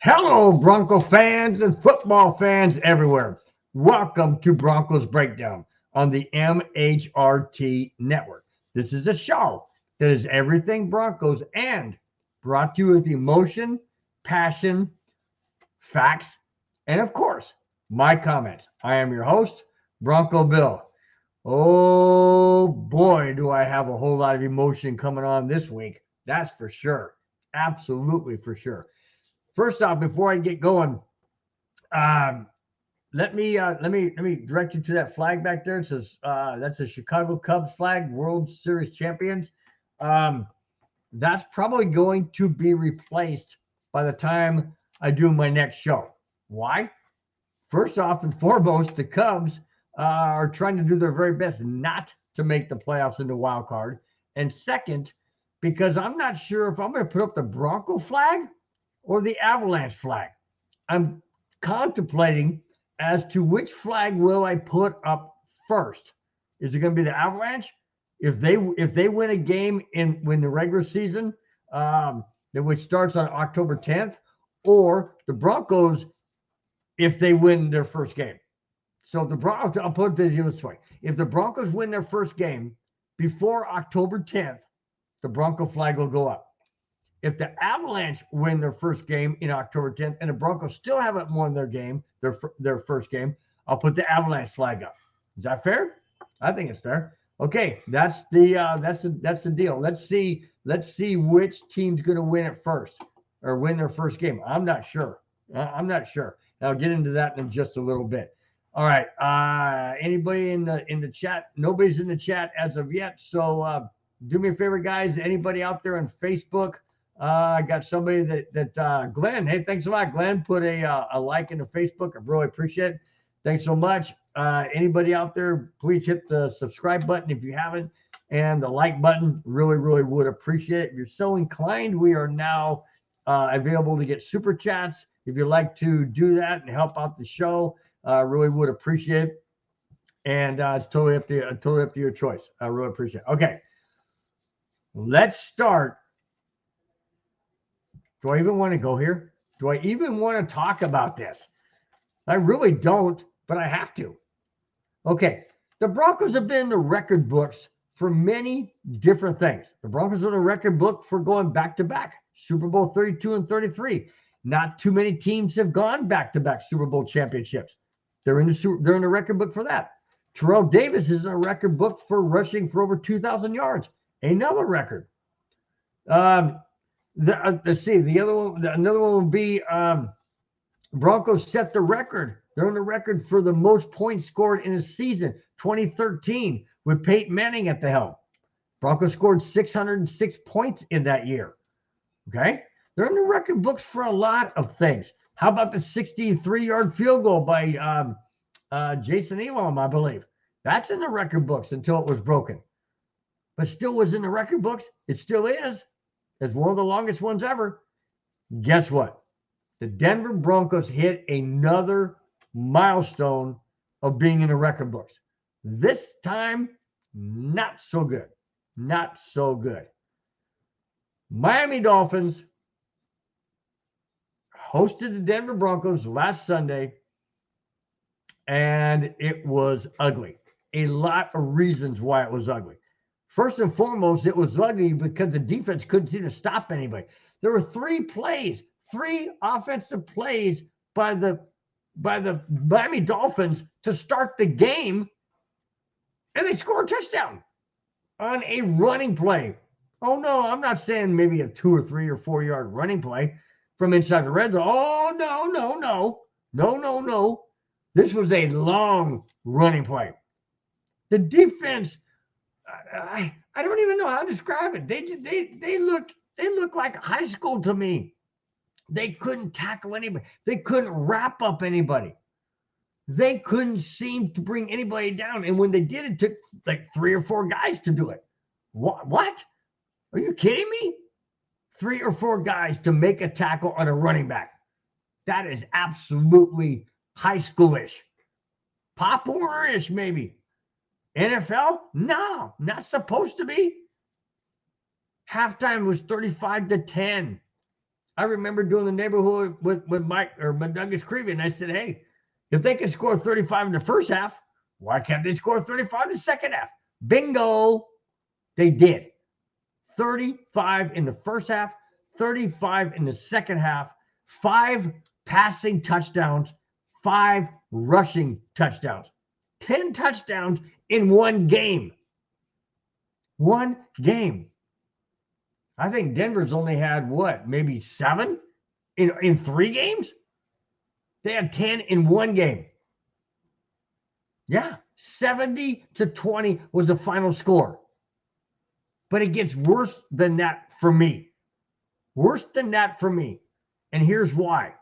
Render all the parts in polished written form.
Hello, Bronco fans and football fans everywhere. Welcome to Broncos Breakdown on the MHRT Network. This is a show that is everything Broncos and brought to you with emotion, passion, facts, and of course, my comments. I am your host, Bronco Bill. Oh boy, do I have a whole lot of emotion coming on this week. That's for sure. Absolutely for sure. First off, before I get going, um, let me direct you to that flag back there. It says that's a Chicago Cubs flag, World Series champions. Um, that's probably going to be replaced by the time I do my next show. Why? First off and foremost, the Cubs are trying to do their very best not to make the playoffs in the wild card. And second, because I'm not sure if I'm going to put up the Bronco flag or the Avalanche flag. I'm contemplating as to which flag will I put up first. Is it going to be the Avalanche? If they win a game in the regular season, which starts on October 10th, or the Broncos if they win their first game. So if the Broncos, I'll put it this way: if the Broncos win their first game before October 10th, the Bronco flag will go up. If the Avalanche win their first game in October 10th and the Broncos still haven't won their first game, I'll put the Avalanche flag up. Is that fair? I think it's fair. Okay, that's the deal. Let's see which team's going to win it first or win their first game. I'm not sure. I'm not sure. And I'll get into that in just a little bit. All right. Anybody in the chat? Nobody's in the chat as of yet. So do me a favor, guys. Anybody out there on Facebook? I got somebody that Glenn. Hey, thanks a lot, Glenn. Put a like in the Facebook. I really appreciate it. Thanks so much. Anybody out there, please hit the subscribe button if you haven't, and the like button. Really, really would appreciate it. If you're so inclined, we are now available to get super chats. If you'd like to do that and help out the show, really would appreciate it. And it's totally up to your choice. I really appreciate it. Okay, let's start. Do I even want to go here? Do I even want to talk about this? I really don't, but I have to. Okay, the Broncos have been in the record books for many different things. The Broncos are in the record book for going back-to-back, Super Bowl 32 and 33. Not too many teams have gone back-to-back Super Bowl championships. They're in the record book for that. Terrell Davis is in a record book for rushing for over 2,000 yards. Another record. Let's see. Another one will be Broncos set the record. They're on the record for the most points scored in a season, 2013, with Peyton Manning at the helm. Broncos scored 606 points in that year. Okay? They're in the record books for a lot of things. How about the 63-yard field goal by Jason Elam, I believe? That's in the record books until it was broken. But still was in the record books. It still is. It's one of the longest ones ever. Guess what? The Denver Broncos hit another milestone of being in the record books. This time, not so good. Not so good. Miami Dolphins hosted the Denver Broncos last Sunday, and it was ugly. A lot of reasons why it was ugly. First and foremost, it was ugly because the defense couldn't seem to stop anybody. There were three offensive plays by the Miami Dolphins to start the game, and they scored a touchdown on a running play. Oh no, I'm not saying maybe a 2 or 3 or 4 yard running play from inside the red zone. Oh no. This was a long running play. The defense, I don't even know how to describe it. They look like high school to me. They couldn't tackle anybody. They couldn't wrap up anybody. They couldn't seem to bring anybody down. And when they did, it took like 3 or 4 guys to do it. What? Are you kidding me? 3 or 4 guys to make a tackle on a running back. That is absolutely high schoolish. Pop Warner-ish, maybe. NFL? No, not supposed to be. Halftime was 35-10. I remember doing the neighborhood with Mike or Douglas Creevy, and I said, hey, if they can score 35 in the first half, why can't they score 35 in the second half? Bingo. They did. 35 in the first half, 35 in the second half, 5 passing touchdowns, 5 rushing touchdowns, 10 touchdowns in one game. One game. I think Denver's only had what, maybe 7 in 3 games? They had 10 in one game. Yeah, 70-20 was the final score. But it gets worse than that for me. Worse than that for me. And here's why.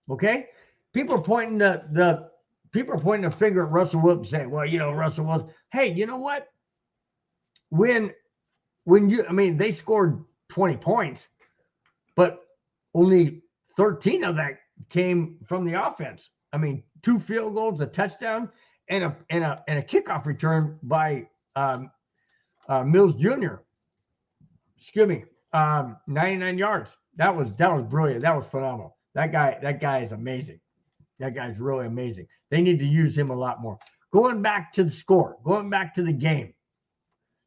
Okay? People are pointing the finger at Russell Wilson saying, well, Russell Wilson. Hey, you know what? When they scored 20 points, but only 13 of that came from the offense. 2 field goals, a touchdown, and a kickoff return by Mills Jr. 99 yards. That was brilliant. That was phenomenal. That guy is amazing. That guy's really amazing. They need to use him a lot more. Going back to the score, going back to the game,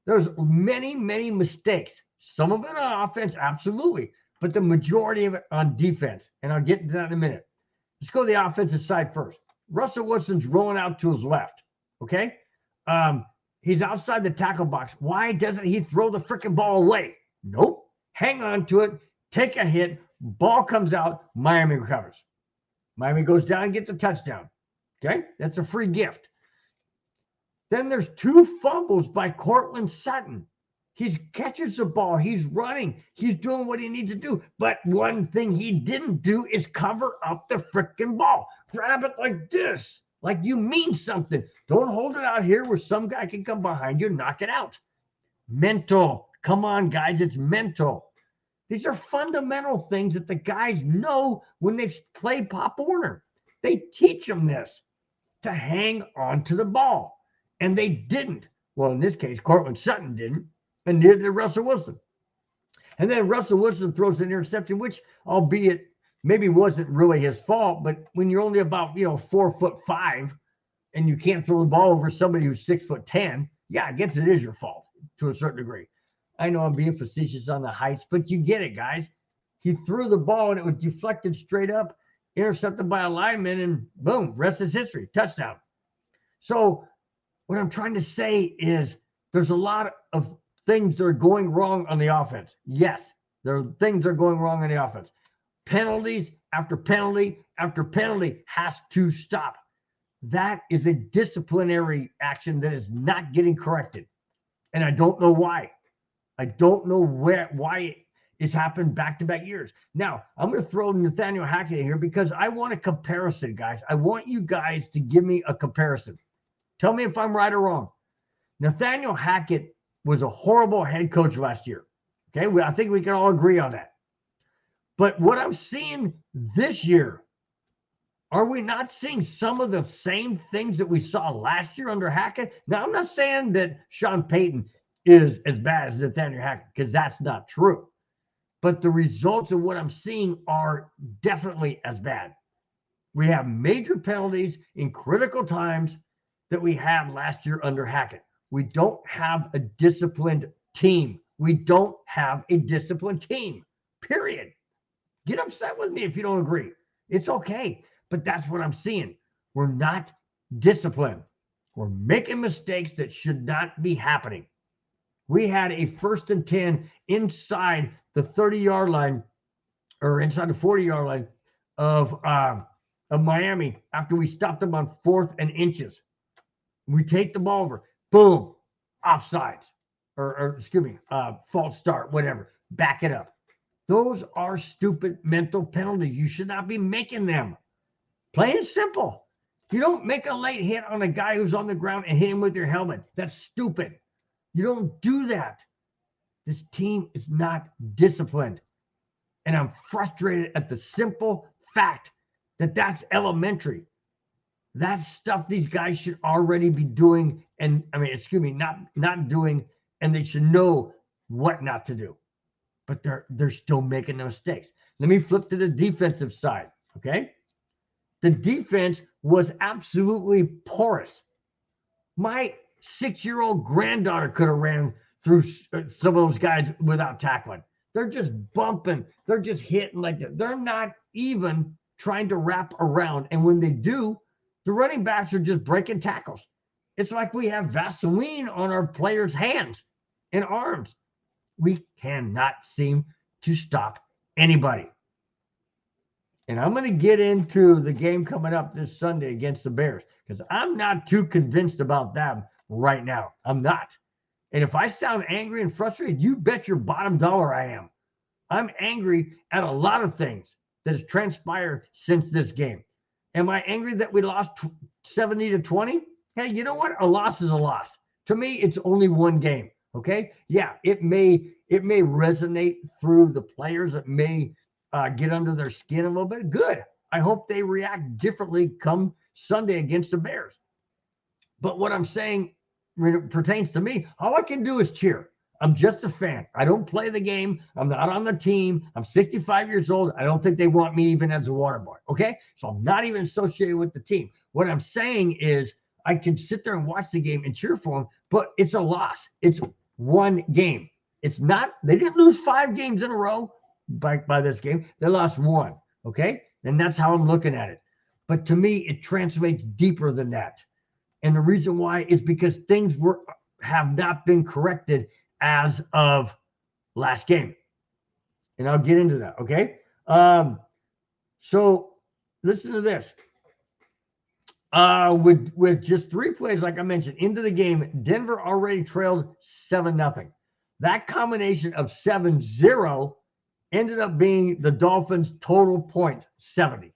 there's many, many mistakes. Some of it on offense, absolutely, but the majority of it on defense. And I'll get into that in a minute. Let's go to the offensive side first. Russell Wilson's rolling out to his left. Okay, he's outside the tackle box. Why doesn't he throw the freaking ball away? Nope. Hang on to it. Take a hit. Ball comes out. Miami recovers. Miami goes down and gets a touchdown. Okay, that's a free gift. Then there's 2 fumbles by Courtland Sutton. He catches the ball. He's running. He's doing what he needs to do. But one thing he didn't do is cover up the freaking ball. Grab it like this, like you mean something. Don't hold it out here where some guy can come behind you and knock it out. Mental. Come on, guys. It's mental. These are fundamental things that the guys know when they've played Pop Warner. They teach them this, to hang on to the ball. And they didn't. Well, in this case, Courtland Sutton didn't, and neither did Russell Wilson. And then Russell Wilson throws an interception, which, albeit maybe wasn't really his fault, but when you're only about 4'5" and you can't throw the ball over somebody who's 6'10", yeah, I guess it is your fault to a certain degree. I know I'm being facetious on the heights, but you get it, guys. He threw the ball and it was deflected straight up, intercepted by a lineman, and boom, rest is history, touchdown. So what I'm trying to say is there's a lot of things that are going wrong on the offense. Yes, there are things that are going wrong on the offense. Penalties after penalty after penalty has to stop. That is a disciplinary action that is not getting corrected. And I don't know why. I don't know why it's happened back-to-back years. Now, I'm going to throw Nathaniel Hackett in here because I want a comparison, guys. I want you guys to give me a comparison. Tell me if I'm right or wrong. Nathaniel Hackett was a horrible head coach last year. Okay, I think we can all agree on that. But what I'm seeing this year, are we not seeing some of the same things that we saw last year under Hackett? Now, I'm not saying that Sean Payton is as bad as Nathaniel Hackett, because that's not true. But the results of what I'm seeing are definitely as bad. We have major penalties in critical times that we had last year under Hackett. We don't have a disciplined team. We don't have a disciplined team, period. Get upset with me if you don't agree. It's okay, but that's what I'm seeing. We're not disciplined. We're making mistakes that should not be happening. We had a 1st and 10 inside the 30-yard line, or inside the 40-yard line of Miami after we stopped them on 4th and inches. We take the ball over, boom, offsides, or excuse me, false start, whatever. Back it up. Those are stupid mental penalties. You should not be making them. Plain and simple. You don't make a late hit on a guy who's on the ground and hit him with your helmet. That's stupid. You don't do that. This team is not disciplined. And I'm frustrated at the simple fact that that's elementary. That's stuff these guys should already be doing, and not doing, and they should know what not to do. but they're still making the mistakes. Let me flip to the defensive side, okay? The defense was absolutely porous. My 6-year-old granddaughter could have ran through some of those guys without tackling. They're just bumping. They're just hitting like that. They're not even trying to wrap around. And when they do, the running backs are just breaking tackles. It's like we have Vaseline on our players' hands and arms. We cannot seem to stop anybody. And I'm going to get into the game coming up this Sunday against the Bears because I'm not too convinced about them right now. I'm not. And if I sound angry and frustrated, you bet your bottom dollar I am. I'm angry at a lot of things that has transpired since this game. Am I angry that we lost 70-20? Hey, you know what? A loss is a loss. To me, it's only one game. Okay. Yeah, it may resonate through the players. It may get under their skin a little bit. Good. I hope they react differently come Sunday against the Bears. But what I'm saying when it pertains to me, all I can do is cheer. I'm just a fan. I don't play the game. I'm not on the team. I'm 65 years old. I don't think they want me even as a water boy. Okay. So I'm not even associated with the team. What I'm saying is I can sit there and watch the game and cheer for them, but it's a loss. It's one game. It's not, they didn't lose 5 games in a row by this game. They lost 1. Okay. And that's how I'm looking at it. But to me, it translates deeper than that. And the reason why is because things have not been corrected as of last game. And I'll get into that. Okay. So listen to this. With just 3 plays, like I mentioned, into the game, Denver already trailed 7-0. That combination of 7-0 ended up being the Dolphins' total points, 70.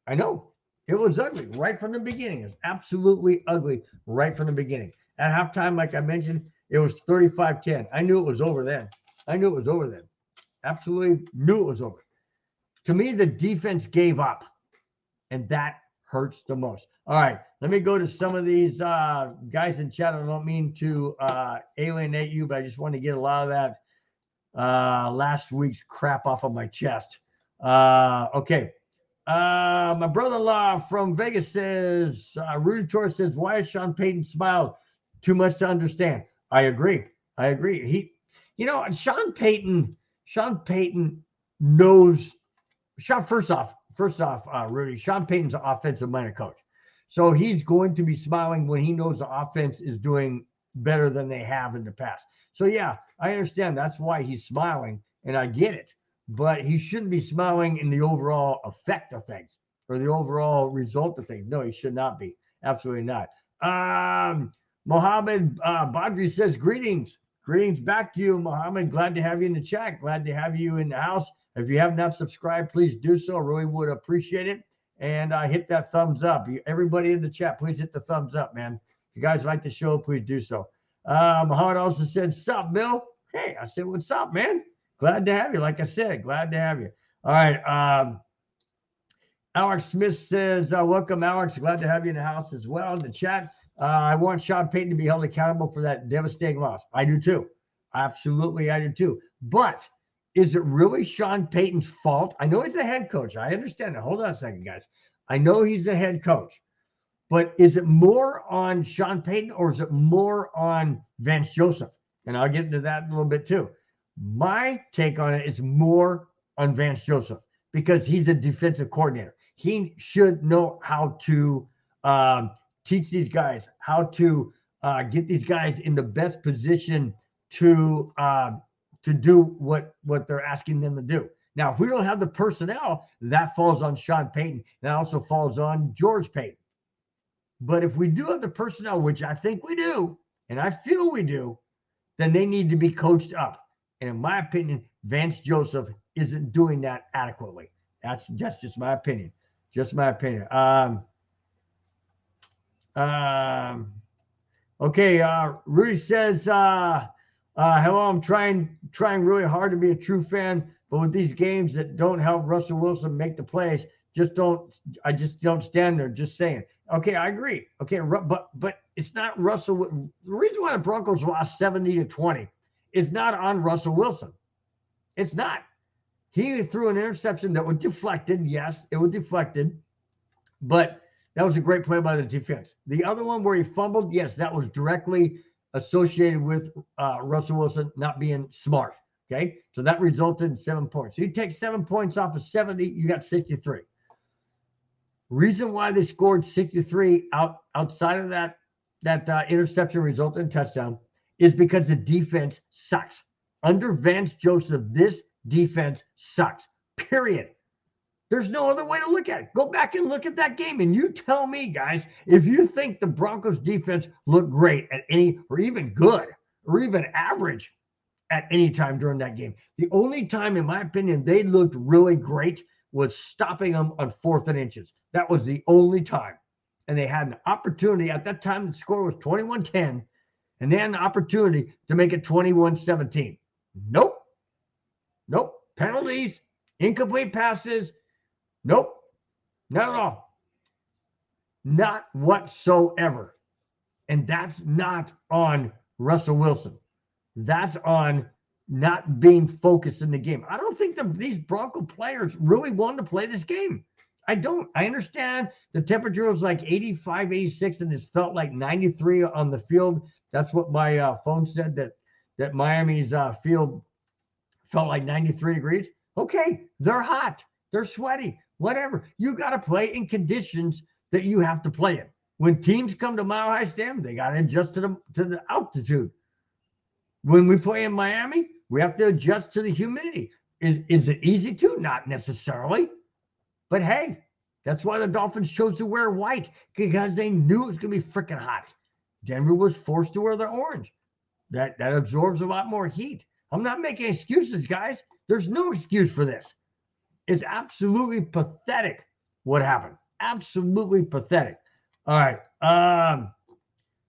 I know. It was ugly right from the beginning. It was absolutely ugly right from the beginning. At halftime, like I mentioned, it was 35-10. I knew it was over then. Absolutely knew it was over. To me, the defense gave up, and that hurts the most. All right, let me go to some of these guys in chat. I don't mean to alienate you, but I just want to get a lot of that last week's crap off of my chest. Okay. My brother-in-law from Vegas says, Rudy Torres says, why is Sean Payton smiled? Too much to understand. I agree. Sean Payton knows. First off, Rudy, Sean Payton's an offensive-minded coach. So he's going to be smiling when he knows the offense is doing better than they have in the past. So, yeah, I understand. That's why he's smiling, and I get it. But he shouldn't be smiling in the overall effect of things or the overall result of things. No, he should not be. Absolutely not. Mohammed Badri says, greetings. Greetings back to you, Mohammed. Glad to have you in the chat. Glad to have you in the house. If you have not subscribed, please do so. I really would appreciate it. And hit that thumbs up. Everybody in the chat, please hit the thumbs up, man. If you guys like the show, please do so. Muhammad also said, sup, Bill? Hey, I said, what's up, man? Glad to have you. Like I said, glad to have you. All right. Alex Smith says, welcome, Alex. Glad to have you in the house as well. In the chat, I want Sean Payton to be held accountable for that devastating loss. I do too. Absolutely, I do too. But is it really Sean Payton's fault? I know he's a head coach. I understand that. Hold on a second, guys. I know he's a head coach. But is it more on Sean Payton or is it more on Vance Joseph? And I'll get into that in a little bit too. My take on it is more on Vance Joseph because he's a defensive coordinator. He should know how to teach these guys, how to get these guys in the best position to do what they're asking them to do. Now, if we don't have the personnel, that falls on Sean Payton. That also falls on George Payton. But if we do have the personnel, which I think we do, and I feel we do, then they need to be coached up. And in my opinion, Vance Joseph isn't doing that adequately. That's just my opinion. Just my opinion. Okay. Rudy says, hello, I'm trying really hard to be a true fan, but with these games that don't help Russell Wilson make the plays, I just don't stand there just saying. Okay, I agree. Okay, but it's not Russell. The reason why the Broncos lost 70-20 is not on Russell Wilson. It's not. He threw an interception that was deflected. Yes, it was deflected, but that was a great play by the defense. The other one where he fumbled, yes, that was directly associated with Russell Wilson not being smart. Okay, so that resulted in 7 points. So you take 7 points off of 70, you got 63. Reason why they scored 63 outside of that interception resulted in touchdown is because the defense sucks. Under Vance Joseph, this defense sucks. Period. There's no other way to look at it. Go back and look at that game, and you tell me, guys, if you think the Broncos defense looked great at any, or even good, or even average at any time during that game. The only time, in my opinion, they looked really great was stopping them on 4th and inches. That was the only time. And they had an opportunity. At that time, the score was 21-10, and they had an opportunity to make it 21-17. Nope. Penalties, incomplete passes. Nope. Not at all. Not whatsoever. And that's not on Russell Wilson. That's on not being focused in the game. I don't think these Bronco players really wanted to play this game. I don't. I understand the temperature was like 85, 86, and it felt like 93 on the field. That's what my phone said, that Miami's field felt like 93 degrees. Okay, they're hot. They're sweaty. Whatever. You got to play in conditions that you have to play in. When teams come to Mile High Stadium, they got to adjust to the altitude. When we play in Miami, we have to adjust to the humidity. Is it easy to? Not necessarily. But hey, that's why the Dolphins chose to wear white, because they knew it was going to be freaking hot. Denver was forced to wear the orange. That absorbs a lot more heat. I'm not making excuses, guys. There's no excuse for this. It's absolutely pathetic what happened. Absolutely pathetic. All right.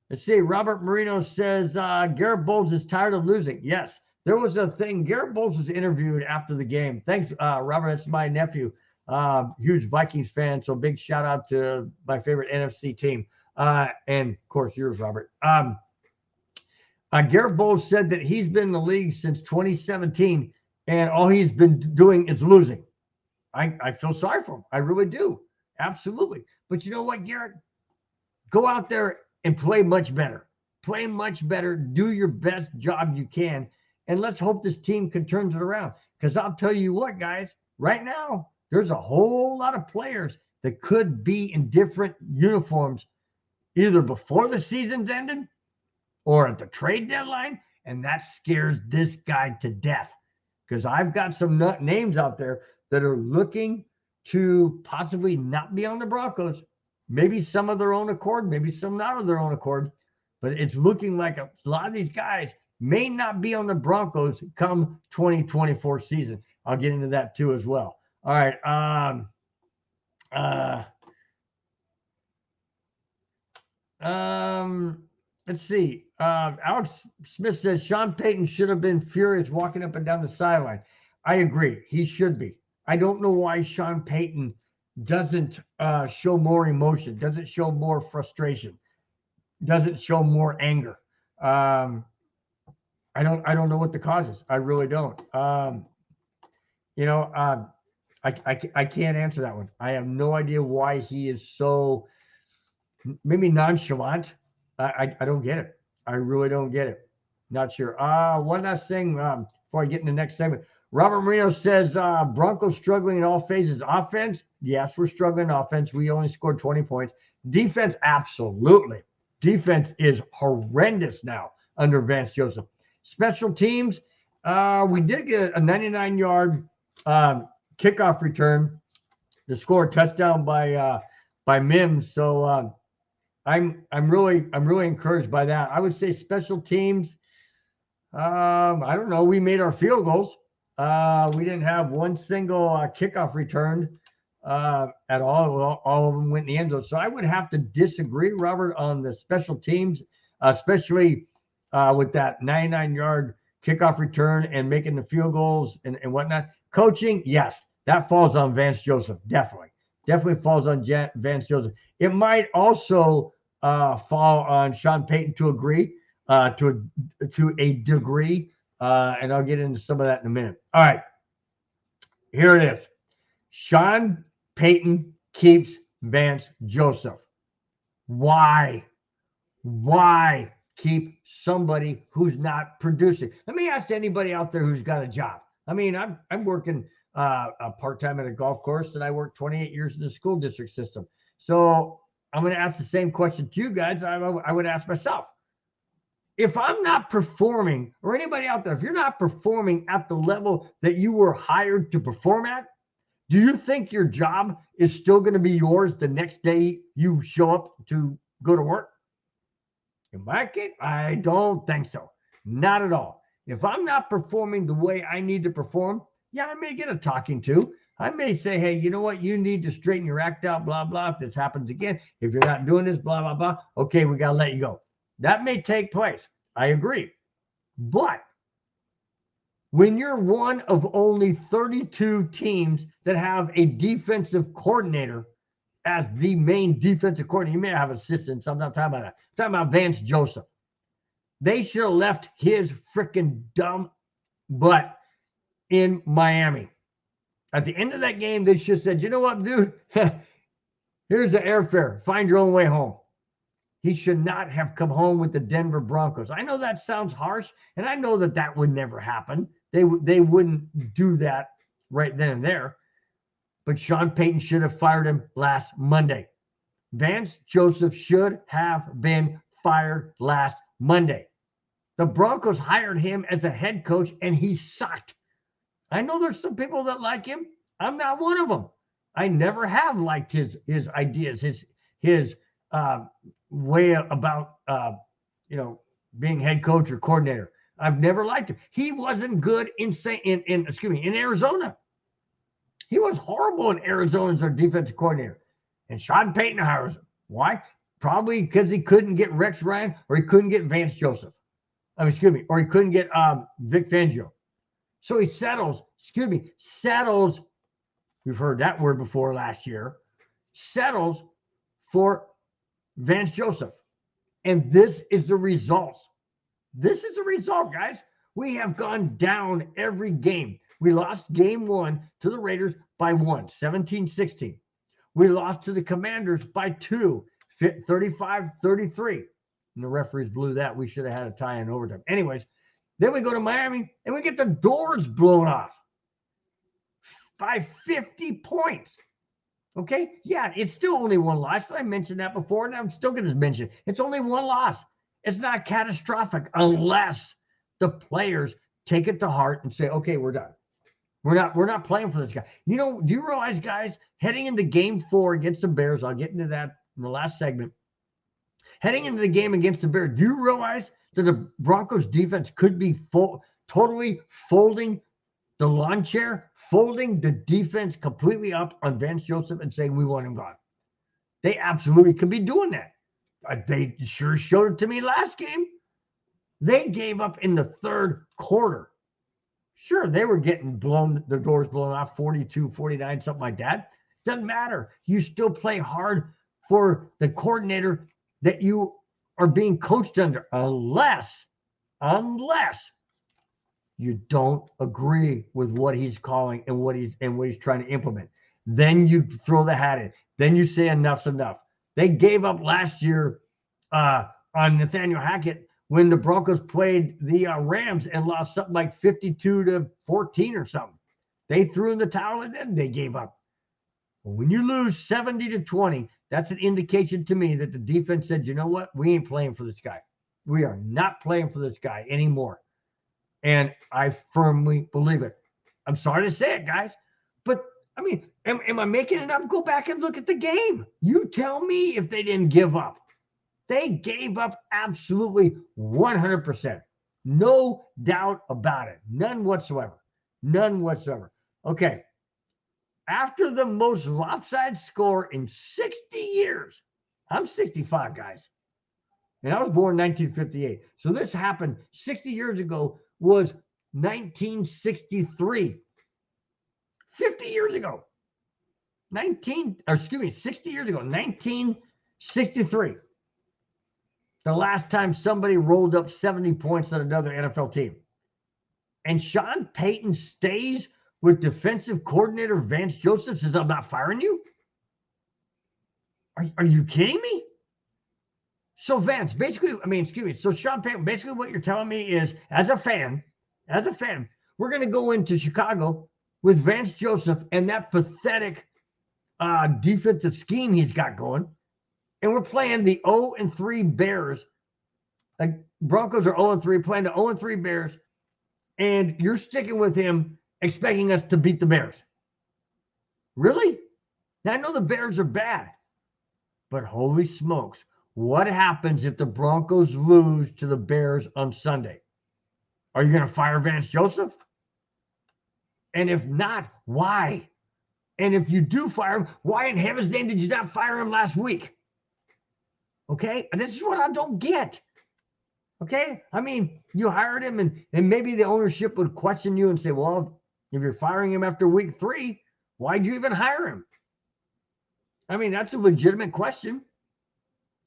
Let's see. Robert Marino says Garrett Bowles is tired of losing. Yes, there was a thing. Garrett Bowles was interviewed after the game. Thanks, Robert. That's my nephew. Huge Vikings fan. So big shout out to my favorite NFC team. And of course yours, Robert. Garrett Bowles said that he's been in the league since 2017, and all he's been doing is losing. I feel sorry for him. I really do. Absolutely. But you know what, Garrett? Go out there and play much better. Play much better. Do your best job you can. And let's hope this team can turn it around. Because I'll tell you what, guys, right now, there's a whole lot of players that could be in different uniforms either before the season's ended or at the trade deadline. And that scares this guy to death. Because I've got some names out there that are looking to possibly not be on the Broncos. Maybe some of their own accord, maybe some not of their own accord. But it's looking like a lot of these guys may not be on the Broncos come 2024 season. I'll get into that too as well. All right. Let's see. Alex Smith says Sean Payton should have been furious walking up and down the sideline. I agree. He should be. I don't know why Sean Payton doesn't show more emotion, doesn't show more frustration, doesn't show more anger. I don't know what the cause is. I really don't. I can't answer that one. I have no idea why he is so maybe nonchalant. I don't get it. I really don't get it. Not sure. One last thing before I get in the next segment. Robert Marino says Broncos struggling in all phases. Offense, yes, we're struggling in offense. We only scored 20 points. Defense, absolutely. Defense is horrendous now under Vance Joseph. Special teams, we did get a 99-yard kickoff return to score a touchdown by Mims. So I'm really encouraged by that. I would say special teams. I don't know. We made our field goals. We didn't have one single kickoff return at all. All of them went in the end zone. So I would have to disagree, Robert, on the special teams, especially with that 99-yard kickoff return and making the field goals and whatnot. Coaching, yes, that falls on Vance Joseph. Definitely falls on Vance Joseph. It might also fall on Sean Payton to a degree, And I'll get into some of that in a minute. All right, here it is. Sean Payton keeps Vance Joseph. Why? Why keep somebody who's not producing? Let me ask anybody out there who's got a job. I mean, I'm working part-time at a golf course, and I worked 28 years in the school district system. So I'm going to ask the same question to you guys I would ask myself. If I'm not performing, or anybody out there, if you're not performing at the level that you were hired to perform at, do you think your job is still going to be yours the next day you show up to go to work? In my case, I don't think so. Not at all. If I'm not performing the way I need to perform, yeah, I may get a talking to. I may say, hey, you know what? You need to straighten your act out, blah, blah. If this happens again, if you're not doing this, blah, blah, blah. Okay, we got to let you go. That may take place. I agree. But when you're one of only 32 teams that have a defensive coordinator as the main defensive coordinator, you may have assistants. I'm not talking about that. I'm talking about Vance Joseph. They should have left his freaking dumb butt in Miami. At the end of that game, they should have said, you know what, dude? Here's the airfare. Find your own way home. He should not have come home with the Denver Broncos. I know that sounds harsh, and I know that that would never happen. They wouldn't do that right then and there. But Sean Payton should have fired him last Monday. Vance Joseph should have been fired last Monday. The Broncos hired him as a head coach, and he sucked. I know there's some people that like him. I'm not one of them. I never have liked his ideas, his way about being head coach or coordinator. I've never liked him. He wasn't good in Arizona. He was horrible in Arizona as their defensive coordinator. And Sean Payton hires him. Why? Probably because he couldn't get Rex Ryan, or he couldn't get Vance Joseph. Or he couldn't get Vic Fangio. So he settles, we've heard that word before last year, settles for Vance Joseph. And this is the result. This is the result, guys. We have gone down every game. We lost game 1 to the Raiders by 1, 17-16. We lost to the Commanders by 2, 35-33. And the referees blew that. We should have had a tie in overtime. Anyways, then we go to Miami and we get the doors blown off by 50 points. Okay? Yeah, it's still only one loss. I mentioned that before, and I'm still going to mention it. It's only one loss. It's not catastrophic unless the players take it to heart and say, okay, we're done. We're not playing for this guy. You know, do you realize, guys, heading into game 4 against the Bears, I'll get into that in the last segment. Heading into the game against the Bears, do you realize that the Broncos defense could be totally folding the lawn chair, folding the defense completely up on Vance Joseph and saying, we want him gone? They absolutely could be doing that. They sure showed it to me last game. They gave up in the third quarter. Sure, they were getting the doors blown off 42, 49, something like that. Doesn't matter. You still play hard for the coordinator that you are being coached under, unless you don't agree with what he's calling and what he's trying to implement. Then you throw the hat in. Then you say enough's enough. They gave up last year on Nathaniel Hackett when the Broncos played the Rams and lost something like 52-14 or something. They threw in the towel and then they gave up. When you lose 70-20, that's an indication to me that the defense said, you know what? We ain't playing for this guy. We are not playing for this guy anymore. And I firmly believe it. I'm sorry to say it, guys. But, I mean, am I making it up? Go back and look at the game. You tell me if they didn't give up. They gave up absolutely 100%. No doubt about it. None whatsoever. None whatsoever. Okay. After the most lopsided score in 60 years, I'm 65, guys. And I was born in 1958. So this happened 60 years ago, was 1963. 50 years ago. 60 years ago, 1963. The last time somebody rolled up 70 points on another NFL team. and Sean Payton stays with defensive coordinator Vance Joseph, says, I'm not firing you? Are you kidding me? So Vance, basically, excuse me. So Sean Payton, basically what you're telling me is, as a fan, we're going to go into Chicago with Vance Joseph and that pathetic defensive scheme he's got going. And we're playing the 0-3 Bears. Like Broncos are 0-3, playing the 0-3 Bears. And you're sticking with him, expecting us to beat the Bears. Really? Now, I know the Bears are bad. But holy smokes, what happens if the Broncos lose to the Bears on Sunday? Are you going to fire Vance Joseph? And if not, why? And if you do fire him, why in heaven's name did you not fire him last week? Okay? And this is what I don't get. Okay? I mean, you hired him, and maybe the ownership would question you and say, well, if you're firing him after week 3, why'd you even hire him? I mean, that's a legitimate question.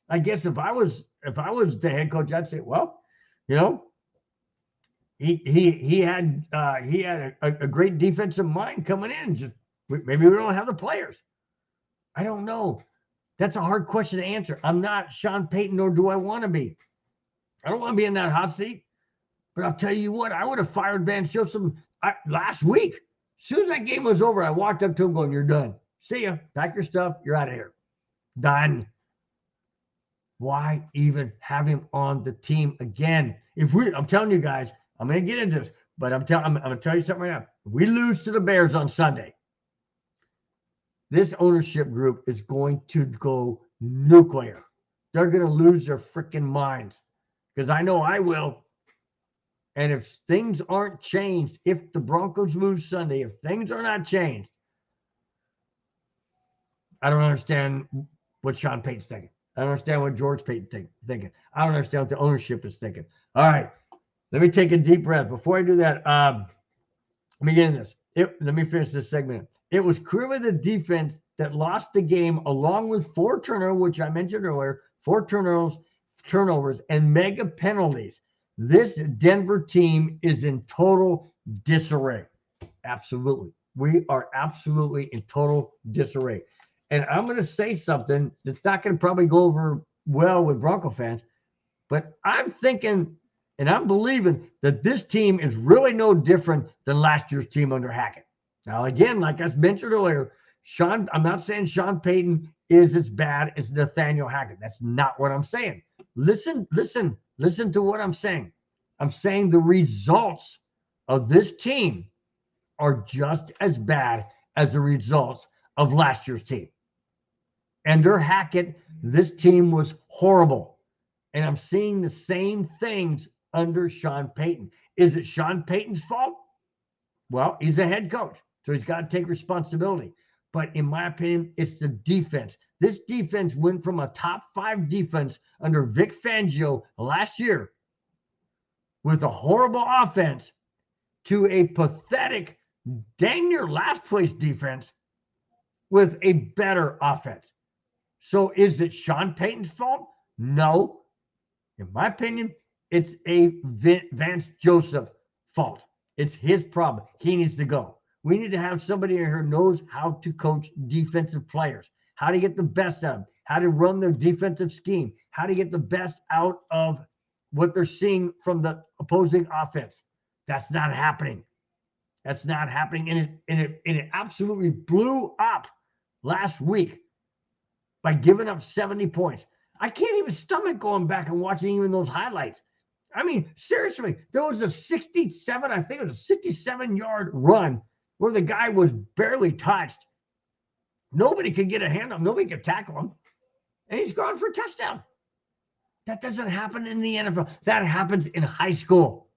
I guess if I was the head coach, I'd say, well, you know, he had a great defensive mind coming in. Just maybe we don't have the players. I don't know. That's a hard question to answer. I'm not Sean Payton, nor do I want to be. I don't want to be in that hot seat. But I'll tell you what, I would have fired Vance Joseph last week. As soon as that game was over, I walked up to him going, you're done. See ya. Pack your stuff. You're out of here. Done. Why even have him on the team again? I'm telling you guys, I'm going to get into this, but I'm going to tell you something right now. If we lose to the Bears on Sunday, this ownership group is going to go nuclear. They're going to lose their freaking minds, because I know I will. And if things aren't changed, if the Broncos lose Sunday, if things are not changed, I don't understand what Sean Payton's thinking. I don't understand what George Payton's thinking. I don't understand what the ownership is thinking. All right, let me take a deep breath. Before I do that, let me get into this. Let me finish this segment. It was clearly the defense that lost the game, along with 4 turnovers, which I mentioned earlier, 4 turnovers and mega penalties. This Denver team is in total disarray. Absolutely. We are absolutely in total disarray. And I'm going to say something that's not going to probably go over well with Bronco fans, but I'm thinking and I'm believing that this team is really no different than last year's team under Hackett. Now, again, like I mentioned earlier, I'm not saying Sean Payton is as bad as Nathaniel Hackett. That's not what I'm saying. Listen to what I'm saying. I'm saying the results of this team are just as bad as the results of last year's team. Under Hackett, this team was horrible. And I'm seeing the same things under Sean Payton. Is it Sean Payton's fault? Well, he's a head coach, so he's got to take responsibility. But in my opinion, it's the defense. This defense went from a top 5 defense under Vic Fangio last year with a horrible offense to a pathetic, dang near last place defense with a better offense. So is it Sean Payton's fault? No. In my opinion, it's a Vance Joseph fault. It's his problem. He needs to go. We need to have somebody in here who knows how to coach defensive players, how to get the best out of them, how to run their defensive scheme, how to get the best out of what they're seeing from the opposing offense. That's not happening. That's not happening. And it absolutely blew up last week by giving up 70 points. I can't even stomach going back and watching even those highlights. I mean, seriously, there was a 67-yard run where the guy was barely touched. Nobody could get a hand on him. Nobody could tackle him. And he's gone for a touchdown. That doesn't happen in the NFL. That happens in high school.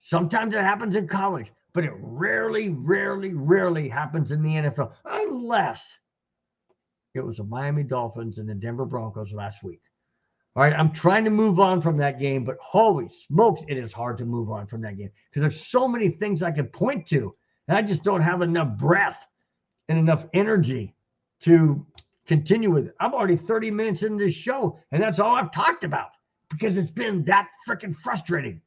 Sometimes it happens in college, but it rarely happens in the NFL, unless it was the Miami Dolphins and the Denver Broncos last week. All right, I'm trying to move on from that game, but holy smokes, it is hard to move on from that game because there's so many things I could point to, and I just don't have enough breath and enough energy to continue with it. I'm already 30 minutes into this show, and that's all I've talked about because it's been that freaking frustrating.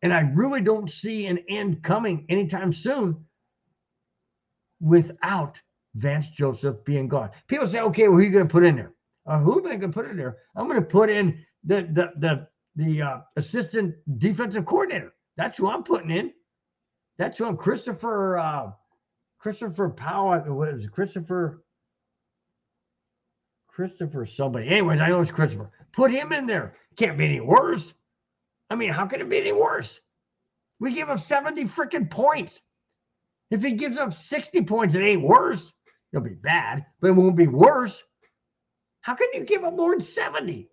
And I really don't see an end coming anytime soon without Vance Joseph being gone. People say, okay, well, who are you going to put in there? Who am I going to put in there? I'm going to put in the assistant defensive coordinator. That's who I'm putting in. That's who I'm Christopher Powell. What is it? Christopher somebody. Anyways, I know it's Christopher. Put him in there. Can't be any worse. I mean, how can it be any worse? We give him 70 freaking points. If he gives up 60 points, it ain't worse. It'll be bad, but it won't be worse. How can you give up more than 70?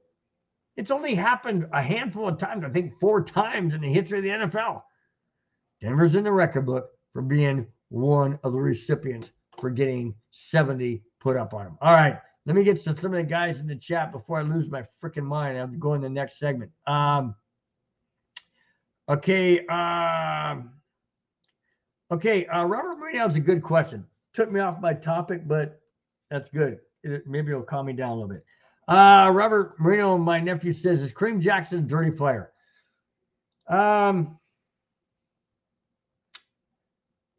It's only happened a handful of times, I think 4 times in the history of the NFL. Denver's in the record book for being one of the recipients for getting 70 put up on him. All right, let me get to some of the guys in the chat before I lose my freaking mind. I'm going to the next segment. Okay, Robert Marino is a good question. Took me off my topic, but that's good. Maybe it'll calm me down a little bit. Robert Marino, my nephew, says, is Kareem Jackson a dirty player?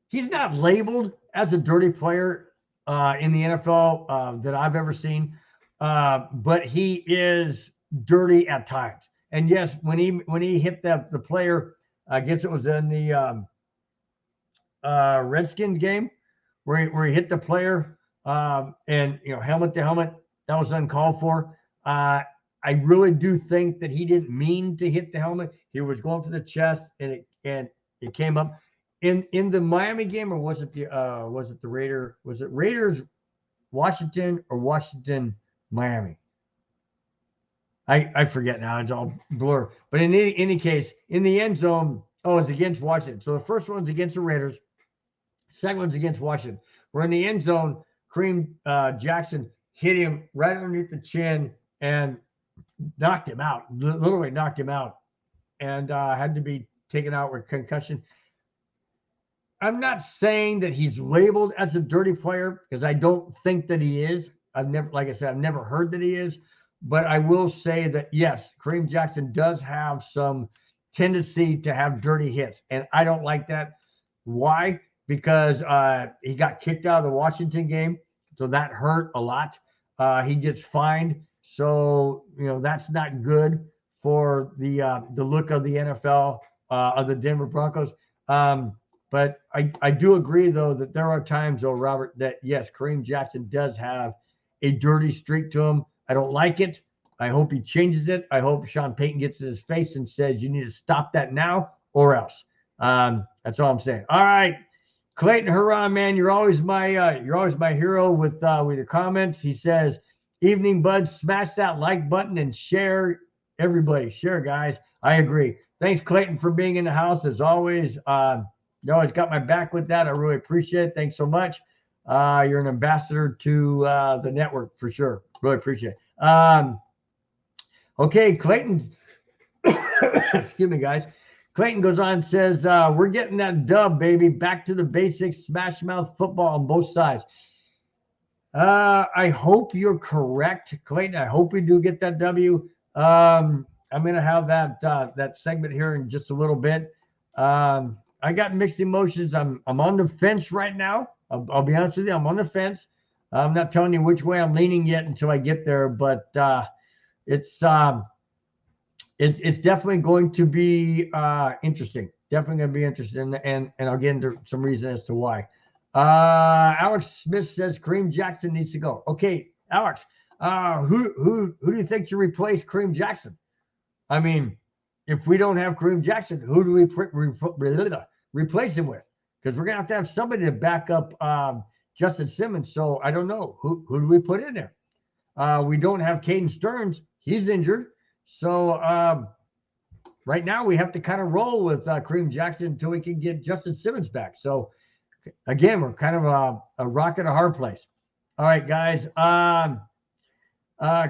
He's not labeled as a dirty player in the NFL that I've ever seen, but he is dirty at times. And yes, when he hit the player, I guess it was in the Redskins game where he hit the player and helmet to helmet, that was uncalled for. I really do think that he didn't mean to hit the helmet. He was going for the chest and it came up. In the Miami game, or was it the Raider? Was it Raiders Washington or Washington Miami? I forget now. It's all blur. But in any case, in the end zone, it's against Washington. So the first one's against the Raiders. Second one's against Washington. We're in the end zone. Kareem Jackson hit him right underneath the chin and knocked him out. Literally knocked him out, and had to be taken out with concussion. I'm not saying that he's labeled as a dirty player because I don't think that he is. I've never heard that he is. But I will say that, yes, Kareem Jackson does have some tendency to have dirty hits. And I don't like that. Why? Because he got kicked out of the Washington game. So that hurt a lot. He gets fined. So, that's not good for the look of the NFL, of the Denver Broncos. But I do agree, though, that there are times, though, Robert, that, yes, Kareem Jackson does have a dirty streak to him. I don't like it. I hope he changes it. I hope Sean Payton gets in his face and says, you need to stop that now or else. That's all I'm saying. All right, Clayton Huron, man, you're always my hero with your comments. He says, evening, bud, smash that like button and share. Everybody, share, guys. I agree. Thanks, Clayton, for being in the house as always. You always got my back with that. I really appreciate it. Thanks so much. You're an ambassador to the network for sure. Really appreciate it. Okay, Clayton. Excuse me, guys. Clayton goes on and says, we're getting that dub, baby. Back to the basics, smash mouth football on both sides. I hope you're correct, Clayton. I hope we do get that W. I'm going to have that segment here in just a little bit. I got mixed emotions. I'm on the fence right now. I'll be honest with you. I'm on the fence. I'm not telling you which way I'm leaning yet until I get there, but it's definitely going to be interesting. Definitely going to be interesting, and I'll get into some reason as to why. Alex Smith says Kareem Jackson needs to go. Okay, Alex, who do you think should replace Kareem Jackson? I mean, if we don't have Kareem Jackson, who do we replace him with? Because we're going to have somebody to back up Justin Simmons. So I don't know. Who do we put in there? We don't have Caden Stearns. He's injured. So right now we have to kind of roll with Kareem Jackson until we can get Justin Simmons back. So, again, we're kind of a rock and a hard place. All right, guys.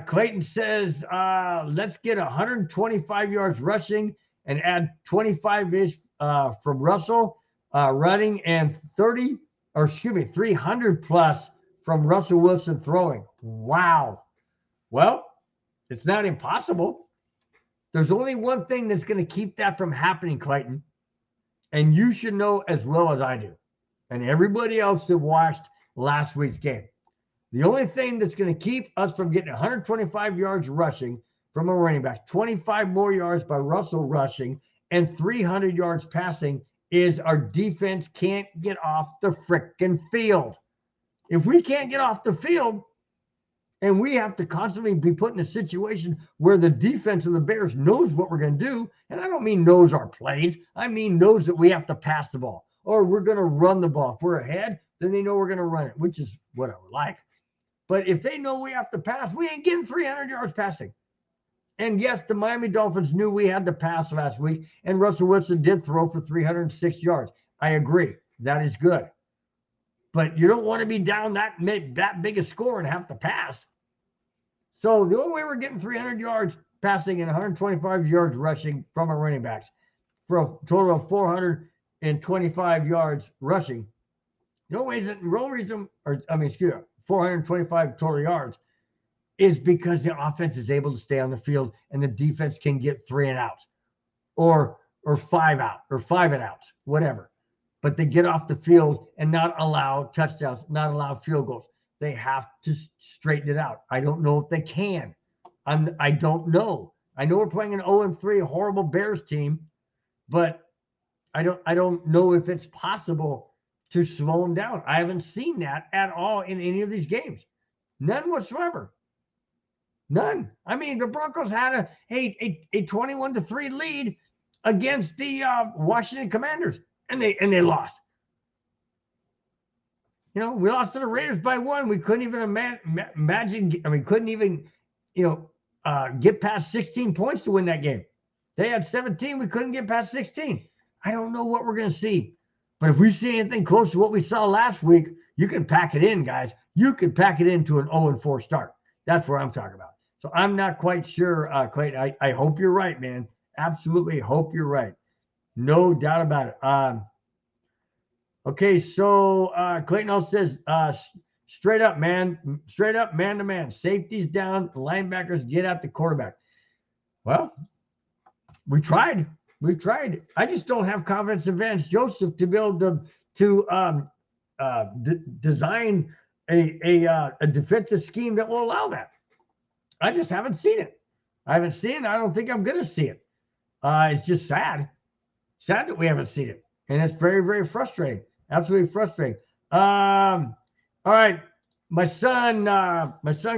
Clayton says, let's get 125 yards rushing and add 25-ish from Russell running and 300 plus from Russell Wilson throwing. Wow. Well, it's not impossible. There's only one thing that's going to keep that from happening, Clayton. And you should know as well as I do, and everybody else that watched last week's game. The only thing that's going to keep us from getting 125 yards rushing from a running back, 25 more yards by Russell rushing, and 300 yards passing is our defense can't get off the frickin' field. If we can't get off the field, and we have to constantly be put in a situation where the defense of the Bears knows what we're going to do, and I don't mean knows our plays, I mean knows that we have to pass the ball, or we're going to run the ball. If we're ahead, then they know we're going to run it, which is what I would like. But if they know we have to pass, we ain't getting 300 yards passing. And yes, the Miami Dolphins knew we had to pass last week, and Russell Wilson did throw for 306 yards. I agree. That is good. But you don't want to be down that big a score and have to pass. So the only way we're getting 300 yards passing and 125 yards rushing from our running backs for a total of 425 yards rushing. The only reason, 425 total yards is because the offense is able to stay on the field and the defense can get 3 and outs or 5 out or 5 and outs, whatever. But they get off the field and not allow touchdowns, not allow field goals. They have to straighten it out. I don't know if they can. I don't know. I know we're playing an 0-3 horrible Bears team, but I don't know if it's possible to slow them down. I haven't seen that at all in any of these games. None whatsoever. None. I mean, the Broncos had a 21-3 lead against the Washington Commanders, and they lost. You know, we lost to the Raiders by 1. We couldn't even imagine. I mean, couldn't even, get past 16 points to win that game. They had 17. We couldn't get past 16. I don't know what we're going to see. But if we see anything close to what we saw last week, you can pack it in, guys. You can pack it into an 0-4 start. That's what I'm talking about. So I'm not quite sure, Clayton. I hope you're right, man. Absolutely hope you're right. No doubt about it. Okay, so Clayton also says, straight up, man to man. Safety's down, linebackers get at the quarterback. Well, we tried. I just don't have confidence in Vance Joseph to be able to design a defensive scheme that will allow that. I just haven't seen it. I don't think I'm going to see it. It's just sad that we haven't seen it. And it's very, very frustrating. Absolutely frustrating. All right. My son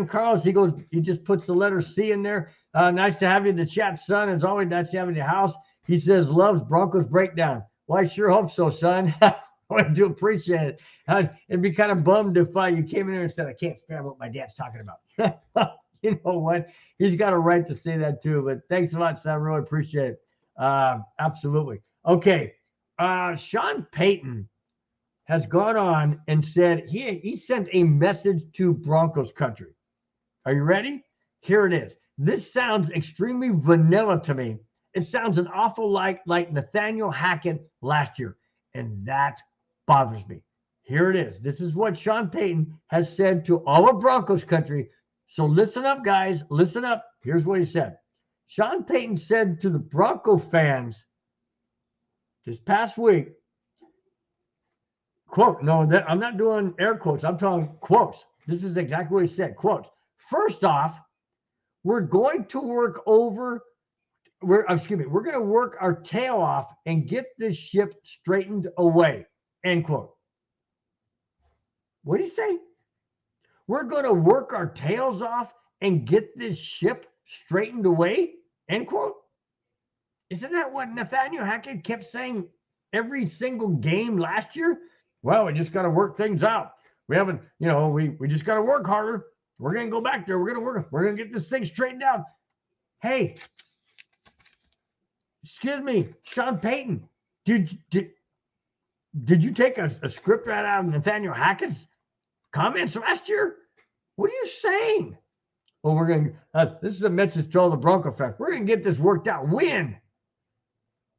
Carlos, he just puts the letter C in there. Nice to have you in the chat, son. As always, nice to have you in your house. He says, loves Broncos breakdown. Well, I sure hope so, son. I do appreciate it. It'd be kind of bummed if you came in here and said, I can't stand what my dad's talking about. You know what? He's got a right to say that too. But thanks a lot, son. I really appreciate it. Absolutely. Okay. Sean Payton has gone on and said he sent a message to Broncos country. Are you ready? Here it is. This sounds extremely vanilla to me. It sounds an awful like Nathaniel Hackett last year, and that bothers me. Here it is. This is what Sean Payton has said to all of Broncos country. So listen up, guys. Listen up. Here's what he said. Sean Payton said to the Bronco fans this past week, quote, no, I'm not doing air quotes. I'm talking quotes. This is exactly what he said. Quotes. First off, we're going to work we're going to work our tail off and get this ship straightened away. End quote. What did he say? We're going to work our tails off and get this ship straightened away. End quote. Isn't that what Nathaniel Hackett kept saying every single game last year? Well, we just got to work things out. We haven't, we just got to work harder. We're going to go back there. We're going to get this thing straightened out. Hey, excuse me, Sean Payton, did you take a script right out of Nathaniel Hackett's comments last year? What are you saying? Well, we're going to, this is a message to all the Bronco fans. We're going to get this worked out. When?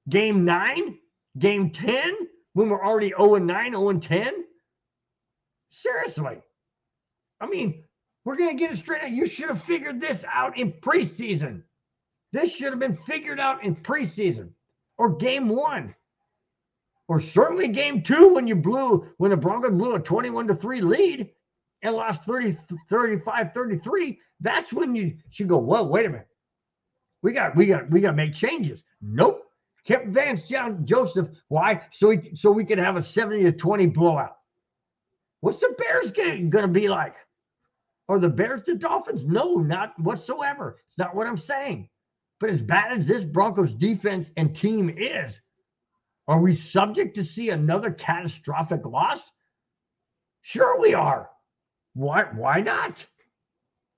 Game 9? Game 10? When we're already 0-9, 0-10? Seriously. I mean, we're going to get it straight out. You should have figured this out in preseason. This should have been figured out in preseason or game 1 or certainly game 2 when the Broncos blew a 21-3 lead and lost 35-33. That's when you should go, well, wait a minute. We got to make changes. Nope. Kept Vance Joseph. Why? So we could have a 70-20 blowout. What's the Bears going to be like? Are the Bears the Dolphins? No, not whatsoever. It's not what I'm saying. But as bad as this Broncos defense and team is, are we subject to see another catastrophic loss? Sure we are. Why not?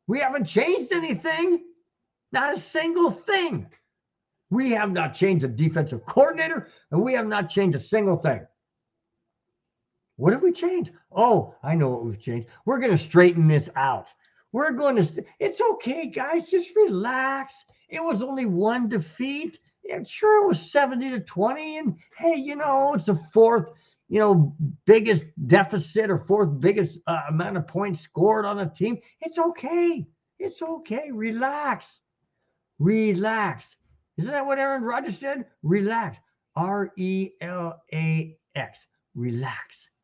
We haven't changed anything. Not a single thing. We have not changed a defensive coordinator, and we have not changed a single thing. What have we changed? Oh, I know what we've changed. We're going to straighten this out. We're going to, it's okay, guys. Just relax. It was only one defeat. Yeah, sure, it was 70-20. And hey, it's the fourth, biggest deficit or fourth biggest amount of points scored on a team. It's okay. It's okay. Relax. Relax. Isn't that what Aaron Rodgers said? Relax. RELAX. Relax.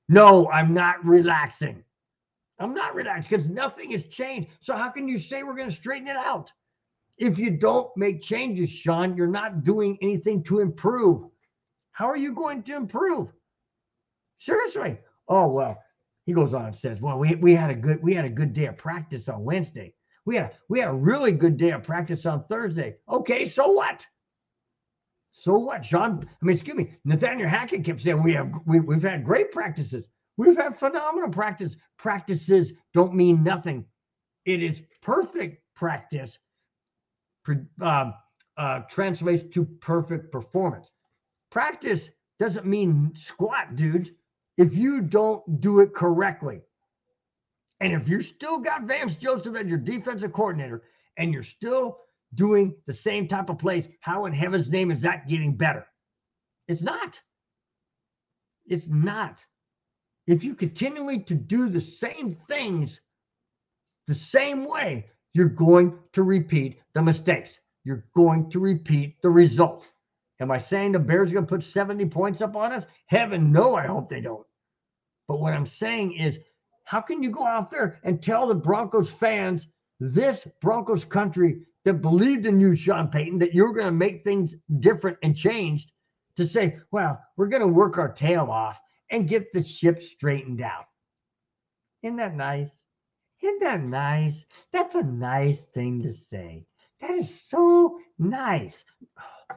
No, I'm not relaxing. I'm not relaxed because nothing has changed. So how can you say we're going to straighten it out? If you don't make changes, Sean, you're not doing anything to improve. How are you going to improve? Seriously. Oh, well, he goes on and says, well, we had a good day of practice on Wednesday. We had a really good day of practice on Thursday. Okay, so what? So what, Sean? Excuse me. Nathaniel Hackett kept saying we've had great practices. We've had phenomenal practice. Practices don't mean nothing. It is perfect practice translates to perfect performance. Practice doesn't mean squat, dude, if you don't do it correctly. And if you still got Vance Joseph as your defensive coordinator and you're still doing the same type of plays, how in heaven's name is that getting better? It's not. It's not. If you continually to do the same things the same way, you're going to repeat the mistakes. You're going to repeat the results. Am I saying the Bears are going to put 70 points up on us? Heaven, no, I hope they don't. But what I'm saying is, how can you go out there and tell the Broncos fans, this Broncos country that believed in you, Sean Payton, that you're going to make things different and changed, to say, well, we're going to work our tail off and get the ship straightened out? Isn't that nice? Isn't that nice? That's a nice thing to say. That is so nice.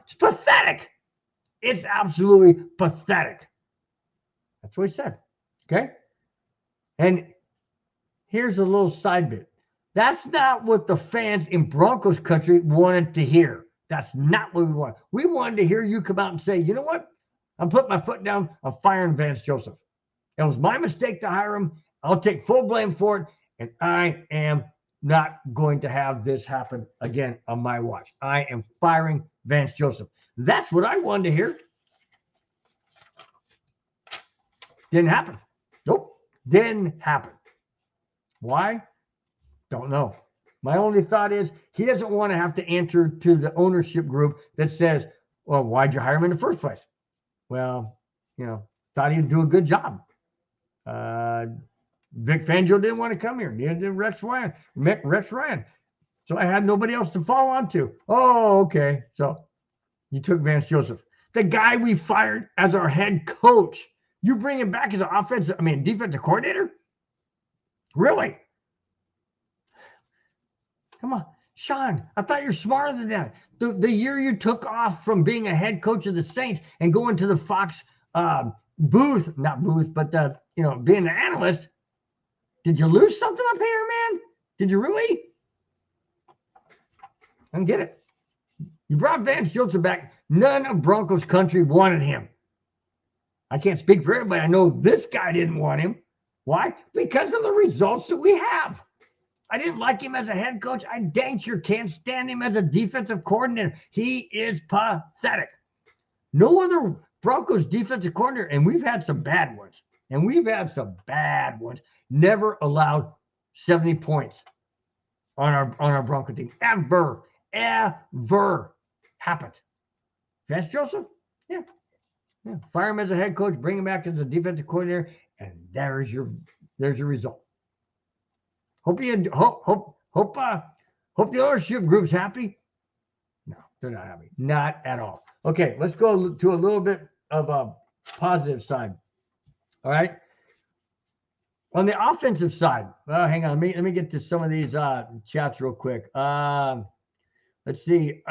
It's pathetic. It's absolutely pathetic. That's what he said. Okay? And here's a little side bit. That's not what the fans in Broncos country wanted to hear. That's not what we want. We wanted to hear you come out and say, you know what? I'm putting my foot down. I'm firing Vance Joseph. It was my mistake to hire him. I'll take full blame for it. And I am not going to have this happen again on my watch. I am firing Vance Joseph. That's what I wanted to hear. Didn't happen. Nope. Didn't happen. Why? Don't know. My only thought is he doesn't want to have to answer to the ownership group that says, well, why'd you hire him in the first place? Well, thought he'd do a good job. Vic Fangio didn't want to come here. Neither did Rex Ryan. So I had nobody else to fall on to. Oh, okay. So you took Vance Joseph, the guy we fired as our head coach. You bring him back as an defensive coordinator? Really? Come on. Sean, I thought you're smarter than that. The year you took off from being a head coach of the Saints and going to the Fox being an analyst, did you lose something up here, man? Did you really? I don't get it. You brought Vance Joseph back. None of Broncos country wanted him. I can't speak for everybody. I know this guy didn't want him. Why? Because of the results that we have. I didn't like him as a head coach. I dang sure can't stand him as a defensive coordinator. He is pathetic. No other Broncos defensive coordinator, and we've had some bad ones, never allowed 70 points on our Bronco team. Ever. ever happened. Vance Joseph, yeah. Fire him as a head coach, bring him back as a defensive coordinator, and there's your result. Hope the ownership group's happy. No, they're not happy. Not at all. Okay, let's go to a little bit of a positive side. All right. On the offensive side, hang on. Let me get to some of these chats real quick. Let's see.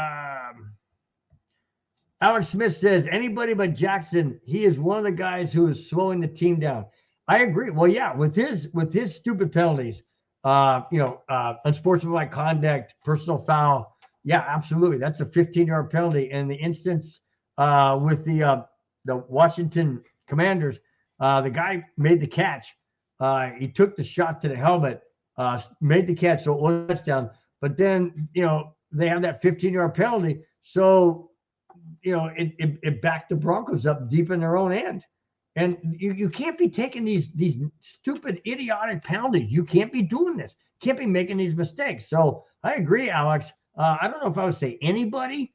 Alex Smith says, anybody but Jackson, he is one of the guys who is slowing the team down. I agree. Well, yeah, with his stupid penalties, unsportsmanlike conduct, personal foul. Yeah, absolutely. That's a 15-yard penalty. And the instance with the Washington Commanders, the guy made the catch. He took the shot to the helmet, made the catch, so it was a touchdown. But then, they have that 15-yard penalty. So, it backed the Broncos up deep in their own end. And you can't be taking these stupid, idiotic penalties. You can't be doing this. Can't be making these mistakes. So I agree, Alex. I don't know if I would say anybody,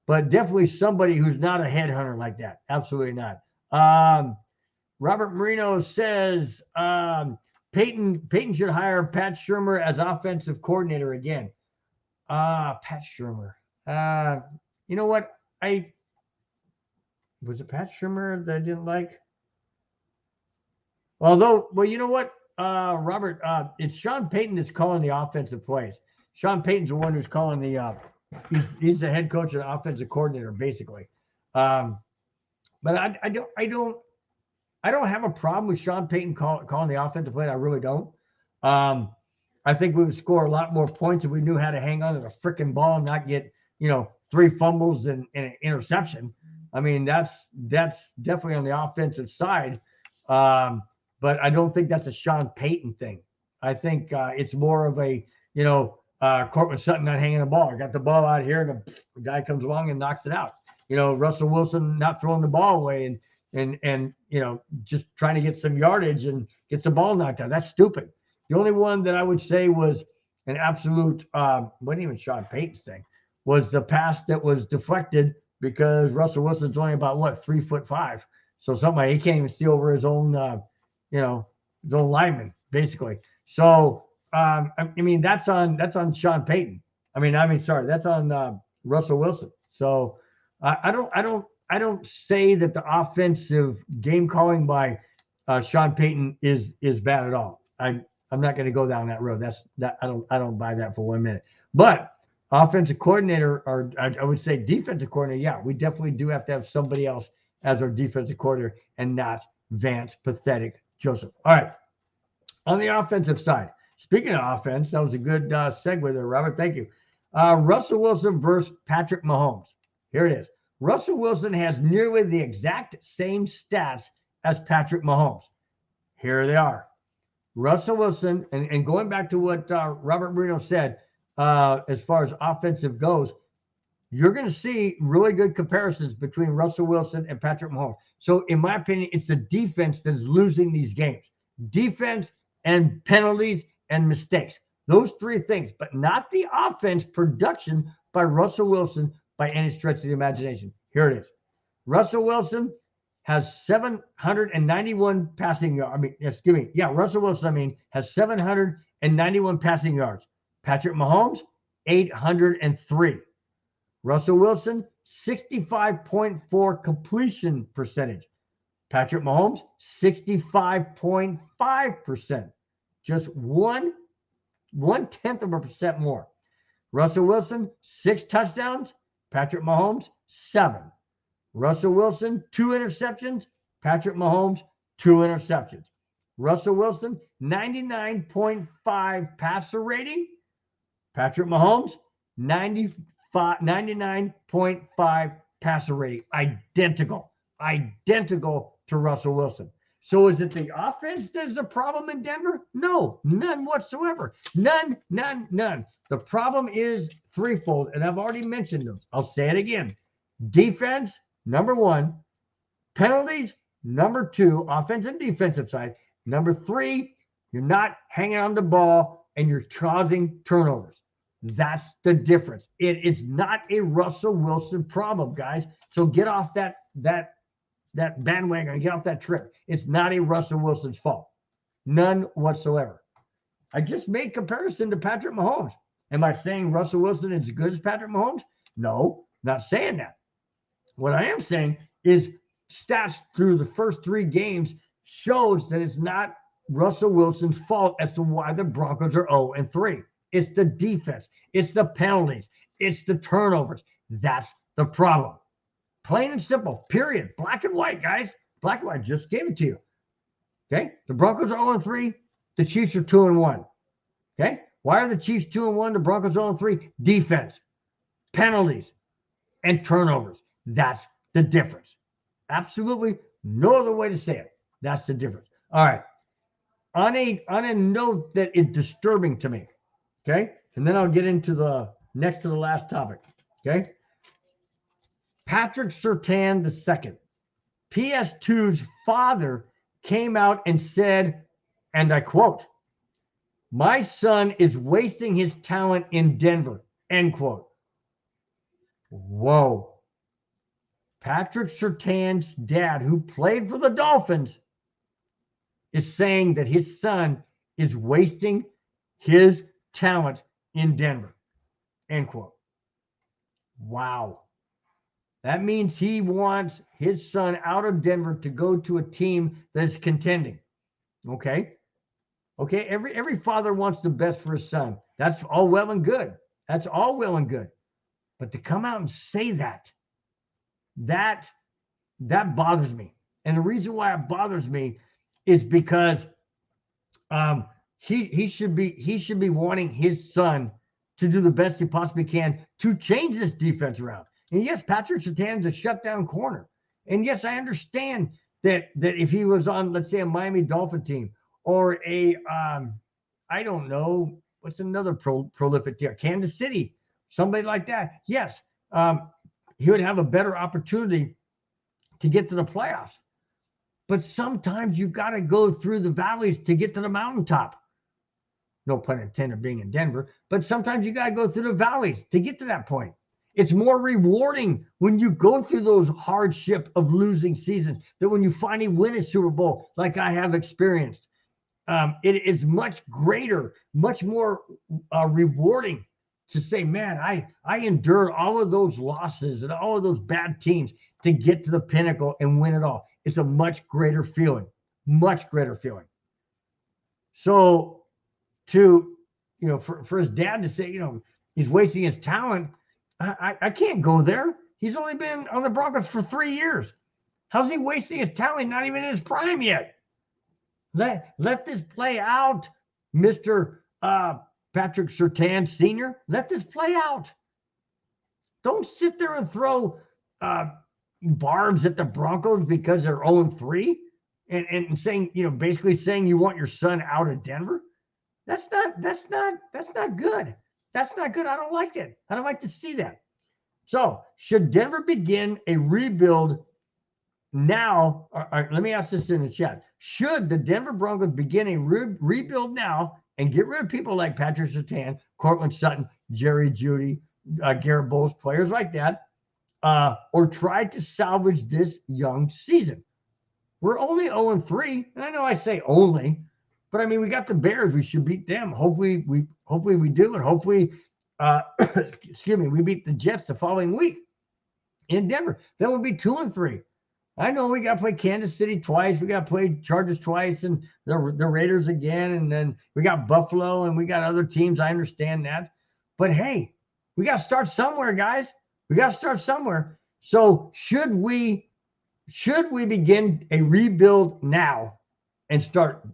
but definitely somebody who's not a headhunter like that. Absolutely not. Robert Marino says Peyton should hire Pat Shurmur as offensive coordinator again. Pat Shurmur. You know what? Was it Pat Shurmur that I didn't like? Well, you know what, Robert? It's Sean Payton that's calling the offensive plays. Sean Payton's the one who's calling the. He's the head coach and offensive coordinator, basically. But I don't have a problem with Sean Payton calling the offensive play. I really don't. I think we would score a lot more points if we knew how to hang on to the freaking ball and not get 3 fumbles and an interception. I mean, that's definitely on the offensive side. But I don't think that's a Sean Payton thing. I think it's more of a, Cortland Sutton not hanging the ball. I got the ball out here, and the guy comes along and knocks it out. Russell Wilson not throwing the ball away and just trying to get some yardage and gets the ball knocked out. That's stupid. The only one that I would say was an absolute, wasn't even Sean Payton's thing, was the pass that was deflected because Russell Wilson's only about 3'5". So somebody, he can't even see over his own, his own lineman, basically. So, that's on Sean Payton. That's on Russell Wilson. So I don't say that the offensive game calling by Sean Payton is bad at all. I'm not going to go down that road. I don't buy that for 1 minute. But offensive coordinator, or I would say defensive coordinator, yeah, we definitely do have to have somebody else as our defensive coordinator and not Vance Pathetic Joseph. All right. On the offensive side, speaking of offense, that was a good segue there, Robert. Thank you. Russell Wilson versus Patrick Mahomes. Here it is. Russell Wilson has nearly the exact same stats as Patrick Mahomes. Here they are. Russell Wilson, and going back to what Robert Marino said, as far as offensive goes, you're going to see really good comparisons between Russell Wilson and Patrick Mahomes. So, in my opinion, it's the defense that's losing these games. Defense and penalties and mistakes. Those 3 things, but not the offense production by Russell Wilson by any stretch of the imagination. Here it is. Russell Wilson has 791 passing yards. Russell Wilson, has 791 passing yards. Patrick Mahomes, 803. Russell Wilson, 65.4 completion percentage. Patrick Mahomes, 65.5%. Just 0.1% more. Russell Wilson, 6 touchdowns. Patrick Mahomes, 7. Russell Wilson, 2 interceptions. Patrick Mahomes, 2 interceptions. Russell Wilson, 99.5 passer rating. Patrick Mahomes, 99.5 passer rating. Identical to Russell Wilson. So is it the offense that's a problem in Denver? No, none whatsoever. None. The problem is threefold, and I've already mentioned them. I'll say it again. Defense, number 1. Penalties, number 2. Offense and defensive side. Number 3, you're not hanging on the ball and you're causing turnovers. That's the difference. It's not a Russell Wilson problem, guys. So get off that bandwagon, get off that trip. It's not a Russell Wilson's fault. None whatsoever. I just made comparison to Patrick Mahomes. Am I saying Russell Wilson is as good as Patrick Mahomes? No, not saying that. What I am saying is stats through the first 3 games shows that it's not Russell Wilson's fault as to why the Broncos are 0-3. It's the defense. It's the penalties. It's the turnovers. That's the problem. Plain and simple, period. Black and white, guys. Black and white, just gave it to you. Okay? The Broncos are 0-3. The Chiefs are 2-1. Okay? Why are the Chiefs 2-1? The Broncos 0-3? Defense, penalties, and turnovers. That's the difference. Absolutely no other way to say it. That's the difference. All right. On a note that is disturbing to me, okay? And then I'll get into the next to the last topic, okay? Patrick Surtain II, PS2's father, came out and said, and I quote, "My son is wasting his talent in Denver," end quote. Whoa. Patrick Surtain's dad, who played for the Dolphins, is saying that his son is wasting his talent in Denver, end quote. Wow. That means he wants his son out of Denver to go to a team that's contending. Okay? Okay, every father wants the best for his son. That's all well and good. That's all well and good. But to come out and say that bothers me. And the reason why it bothers me is because he should be wanting his son to do the best he possibly can to change this defense around. And yes, Patrick Surtain's a shutdown corner. And yes, I understand that if he was on, let's say, a Miami Dolphin team or a I don't know, what's another prolific team, Kansas City, somebody like that, yes, he would have a better opportunity to get to the playoffs. But sometimes you got to go through the valleys to get to the mountaintop. No pun intended being in Denver, but sometimes you got to go through the valleys to get to that point. It's more rewarding when you go through those hardship of losing seasons than when you finally win a Super Bowl like I have experienced. It is much greater, much more rewarding to say, man, I endured all of those losses and all of those bad teams to get to the pinnacle and win it all. It's a much greater feeling, much greater feeling. So for his dad to say, he's wasting his talent, I can't go there. He's only been on the Broncos for 3 years. How's he wasting his talent? Not even in his prime yet. Let this play out, Mr. Patrick Surtain Sr. Let this play out. Don't sit there and throw barbs at the Broncos because they're 0-3 and saying, basically saying you want your son out of Denver. That's not good. That's not good. I don't like it. I don't like to see that. So should Denver begin a rebuild now? Let me ask this in the chat. Should the Denver Broncos begin a rebuild now and get rid of people like Patrick Surtain, Cortland Sutton, Jerry Jeudy, Garrett Bowles, players like that, or try to salvage this young season? We're only 0-3, and I know I say only, but I mean we got the Bears. We should beat them. Hopefully we do, and hopefully, we beat the Jets the following week in Denver. Then we'll be 2-3. I know we got to play Kansas City twice. We got to play Chargers twice and the Raiders again. And then we got Buffalo and we got other teams. I understand that. But hey, we got to start somewhere, guys. We got to start somewhere. So should we begin a rebuild now and start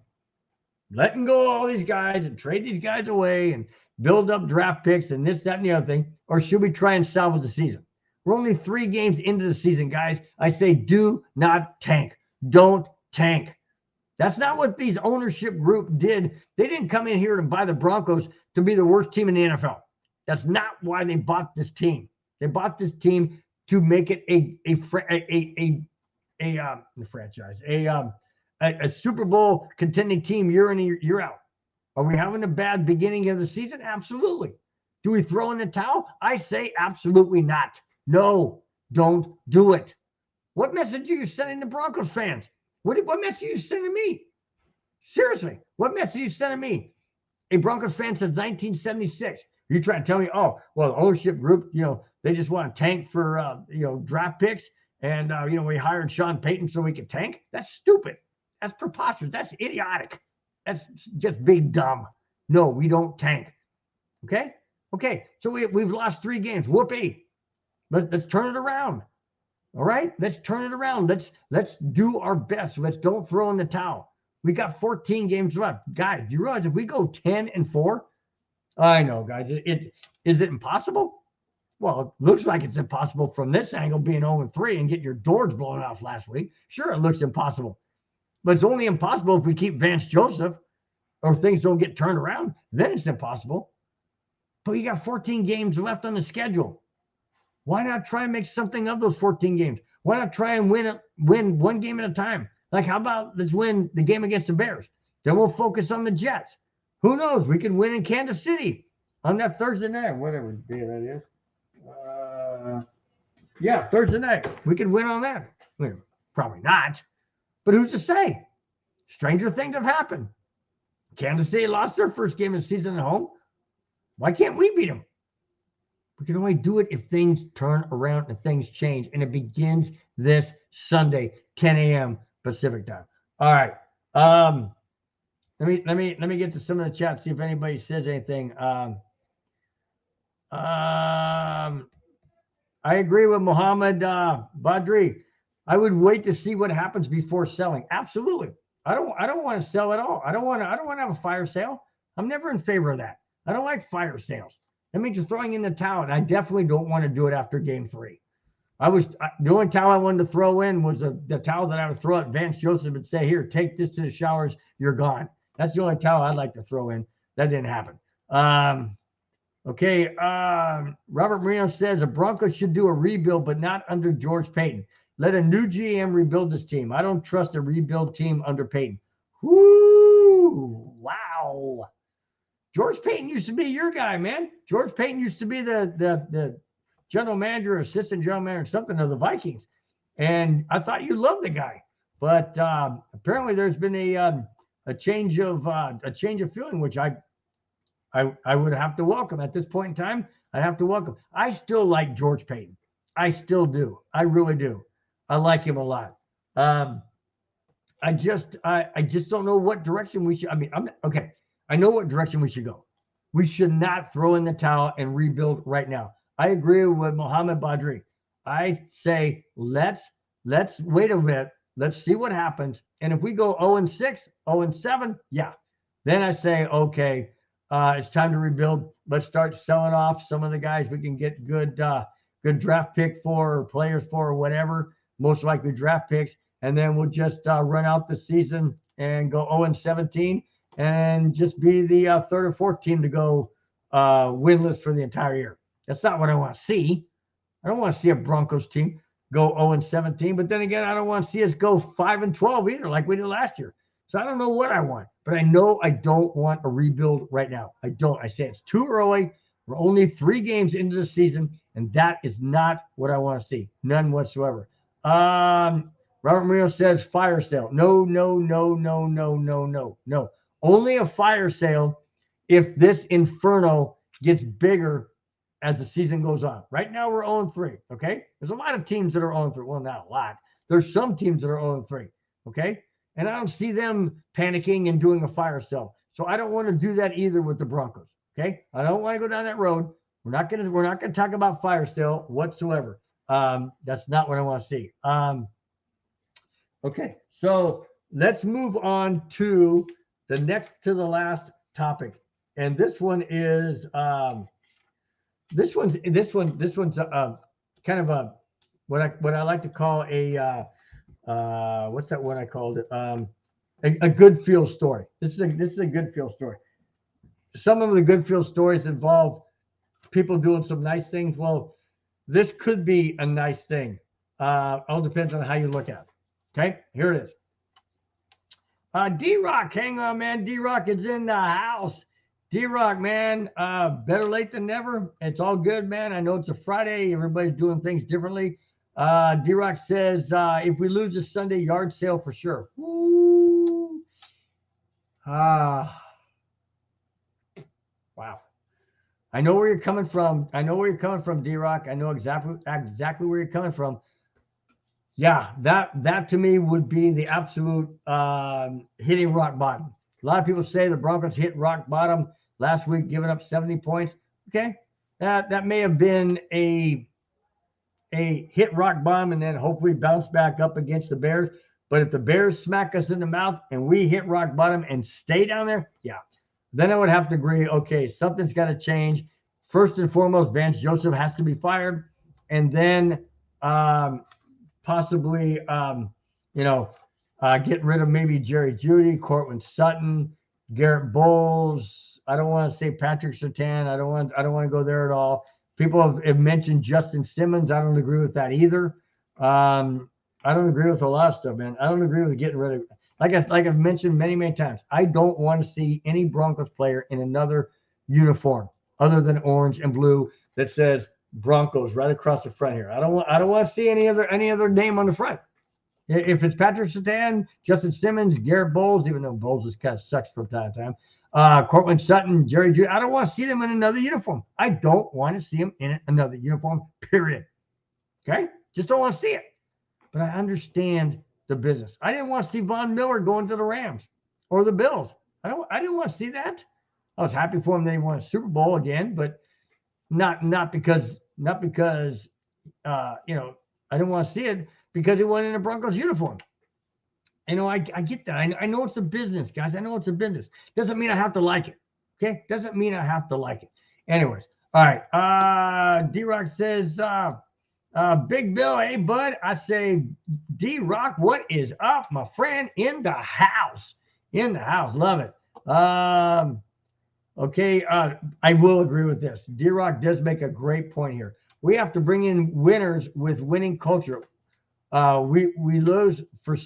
letting go of all these guys and trade these guys away and build up draft picks and this, that, and the other thing? Or should we try and salvage the season? We're only 3 games into the season, guys. I say do not tank. Don't tank. That's not what these ownership group did. They didn't come in here to buy the Broncos to be the worst team in the NFL. That's not why they bought this team. They bought this team to make it a franchise, a Super Bowl contending team year in and year out. Are we having a bad beginning of the season? Absolutely. Do we throw in the towel? I say absolutely not. No, don't do it. What message are you sending to Broncos fans? What message are you sending me? Seriously, what message are you sending me? A Broncos fan since 1976. You trying to tell me, oh, well, the ownership group, they just want to tank for, draft picks. And, we hired Sean Payton so we could tank. That's stupid. That's preposterous. That's idiotic. That's just big dumb. No, we don't tank. Okay. So we've lost 3 games. Whoopee. Let's turn it around. All right. Let's turn it around. Let's do our best. Let's don't throw in the towel. We got 14 games left. Guys, do you realize if we go 10-4? I know, guys. Is it impossible? Well, it looks like it's impossible from this angle, being 0-3 and getting your doors blown off last week. Sure, it looks impossible. But it's only impossible if we keep Vance Joseph or things don't get turned around. Then it's impossible. But you got 14 games left on the schedule. Why not try and make something of those 14 games? Why not try and win one game at a time? Like, how about let's win the game against the Bears? Then we'll focus on the Jets. Who knows? We could win in Kansas City on that Thursday night, whatever day that is. Thursday night. We could win on that. Well, probably not. But who's to say? Stranger things have happened. Kansas City lost their first game of the season at home. Why can't we beat them? We can only do it if things turn around and things change. And it begins this Sunday, 10 a.m. Pacific time. All right. Let me get to some of the chat, see if anybody says anything. I agree with Mohammed Badri. I would wait to see what happens before selling. Absolutely. I don't want to sell at all. I don't want to have a fire sale. I'm never in favor of that. I don't like fire sales. That means you're throwing in the towel, and I definitely don't want to do it after game 3. The only towel I wanted to throw in was the towel that I would throw at Vance Joseph and say, here, take this to the showers. You're gone. That's the only towel I'd like to throw in. That didn't happen. Okay. Robert Marino says the Broncos should do a rebuild, but not under George Payton. Let a new GM rebuild this team. I don't trust a rebuild team under Payton. Whoo! Wow. George Payton used to be your guy, man. George Payton used to be the general manager, assistant general manager, something of the Vikings. And I thought you loved the guy. But apparently there's been a change of feeling, which I would have to welcome at this point in time. I have to welcome. I still like George Payton. I still do. I really do. I like him a lot. I just don't know what direction we should. Okay. I know what direction we should go. We should not throw in the towel and rebuild right now. I agree with Mohammed Badri. I say let's wait a bit. Let's see what happens. And if we go 0-6, 0-7, yeah, then I say okay. It's time to rebuild. Let's start selling off some of the guys we can get good draft pick for, or players for, or whatever. Most likely draft picks, and then we'll just run out the season and go 0-17, and just be the 3rd or 4th team to go winless for the entire year. That's not what I want to see. I don't want to see a Broncos team go 0-17, but then again, I don't want to see us go 5-12 either, like we did last year. So I don't know what I want, but I know I don't want a rebuild right now. I don't. I say it's too early. We're only 3 games into the season, and that is not what I want to see. None whatsoever. Robert Marino says fire sale. No. Only a fire sale if this inferno gets bigger as the season goes on. Right now we're 0-3. Okay. There's a lot of teams that are 0-3. Well, not a lot. There's some teams that are 0-3. Okay. And I don't see them panicking and doing a fire sale. So I don't want to do that either with the Broncos. Okay. I don't want to go down that road. We're not going to talk about fire sale whatsoever. That's not what I want to see. Okay. So let's move on to the last topic. And this one is, this one's kind of a, what I like to call a, what's that one I called it? A good feel story. This is a good feel story. Some of the good feel stories involve people doing some nice things. Well, this could be a nice thing. All depends on how you look at it. Okay, here it is. D-Rock, hang on, man. D-Rock is in the house. D-Rock, man, better late than never. It's all good, man. I know it's a Friday. Everybody's doing things differently. D-Rock says, if we lose this Sunday, yard sale for sure. Woo. Ah, wow. I know where you're coming from. I know where you're coming from, D-Rock. I know exactly where you're coming from. Yeah, that to me would be the absolute hitting rock bottom. A lot of people say the Broncos hit rock bottom last week, giving up 70 points. Okay, that may have been a hit rock bottom, and then hopefully bounce back up against the Bears. But if the Bears smack us in the mouth and we hit rock bottom and stay down there, yeah, then I would have to agree. Okay, something's got to change. First and foremost, Vance Joseph has to be fired, and then possibly, get rid of maybe Jerry Jeudy, Cortland Sutton, Garrett Bowles. I don't want to say Patrick Surtain. I don't want to go there at all. People have mentioned Justin Simmons. I don't agree with that either. I don't agree with a lot of stuff, man. I don't agree with getting rid of. Like I've mentioned many times, I don't want to see any Broncos player in another uniform other than orange and blue that says Broncos right across the front here. I don't want to see any other name on the front. If it's Patrick Surtain, Justin Simmons, Garrett Bowles, even though Bowles just kind of sucks from time to time, Cortland Sutton, Jerry Jeudy, I don't want to see them in another uniform. I don't want to see them in another uniform, period. Okay? Just don't want to see it. But I understand the business. I didn't want to see Von Miller going to the Rams or the Bills. I didn't want to see that. I was happy for him that he won a Super Bowl again, but not because I didn't want to see it because he went in a Broncos uniform. I get that. I know it's a business, guys. I know it's a business. Doesn't mean I have to like it. Okay? Doesn't mean I have to like it. Anyways, all right. D-Rock says, Big Bill, hey, bud. I say, D-Rock, what is up, my friend? In the house. In the house. Love it. Okay, I will agree with this. D-Rock does make a great point here. We have to bring in winners with winning culture. We lost for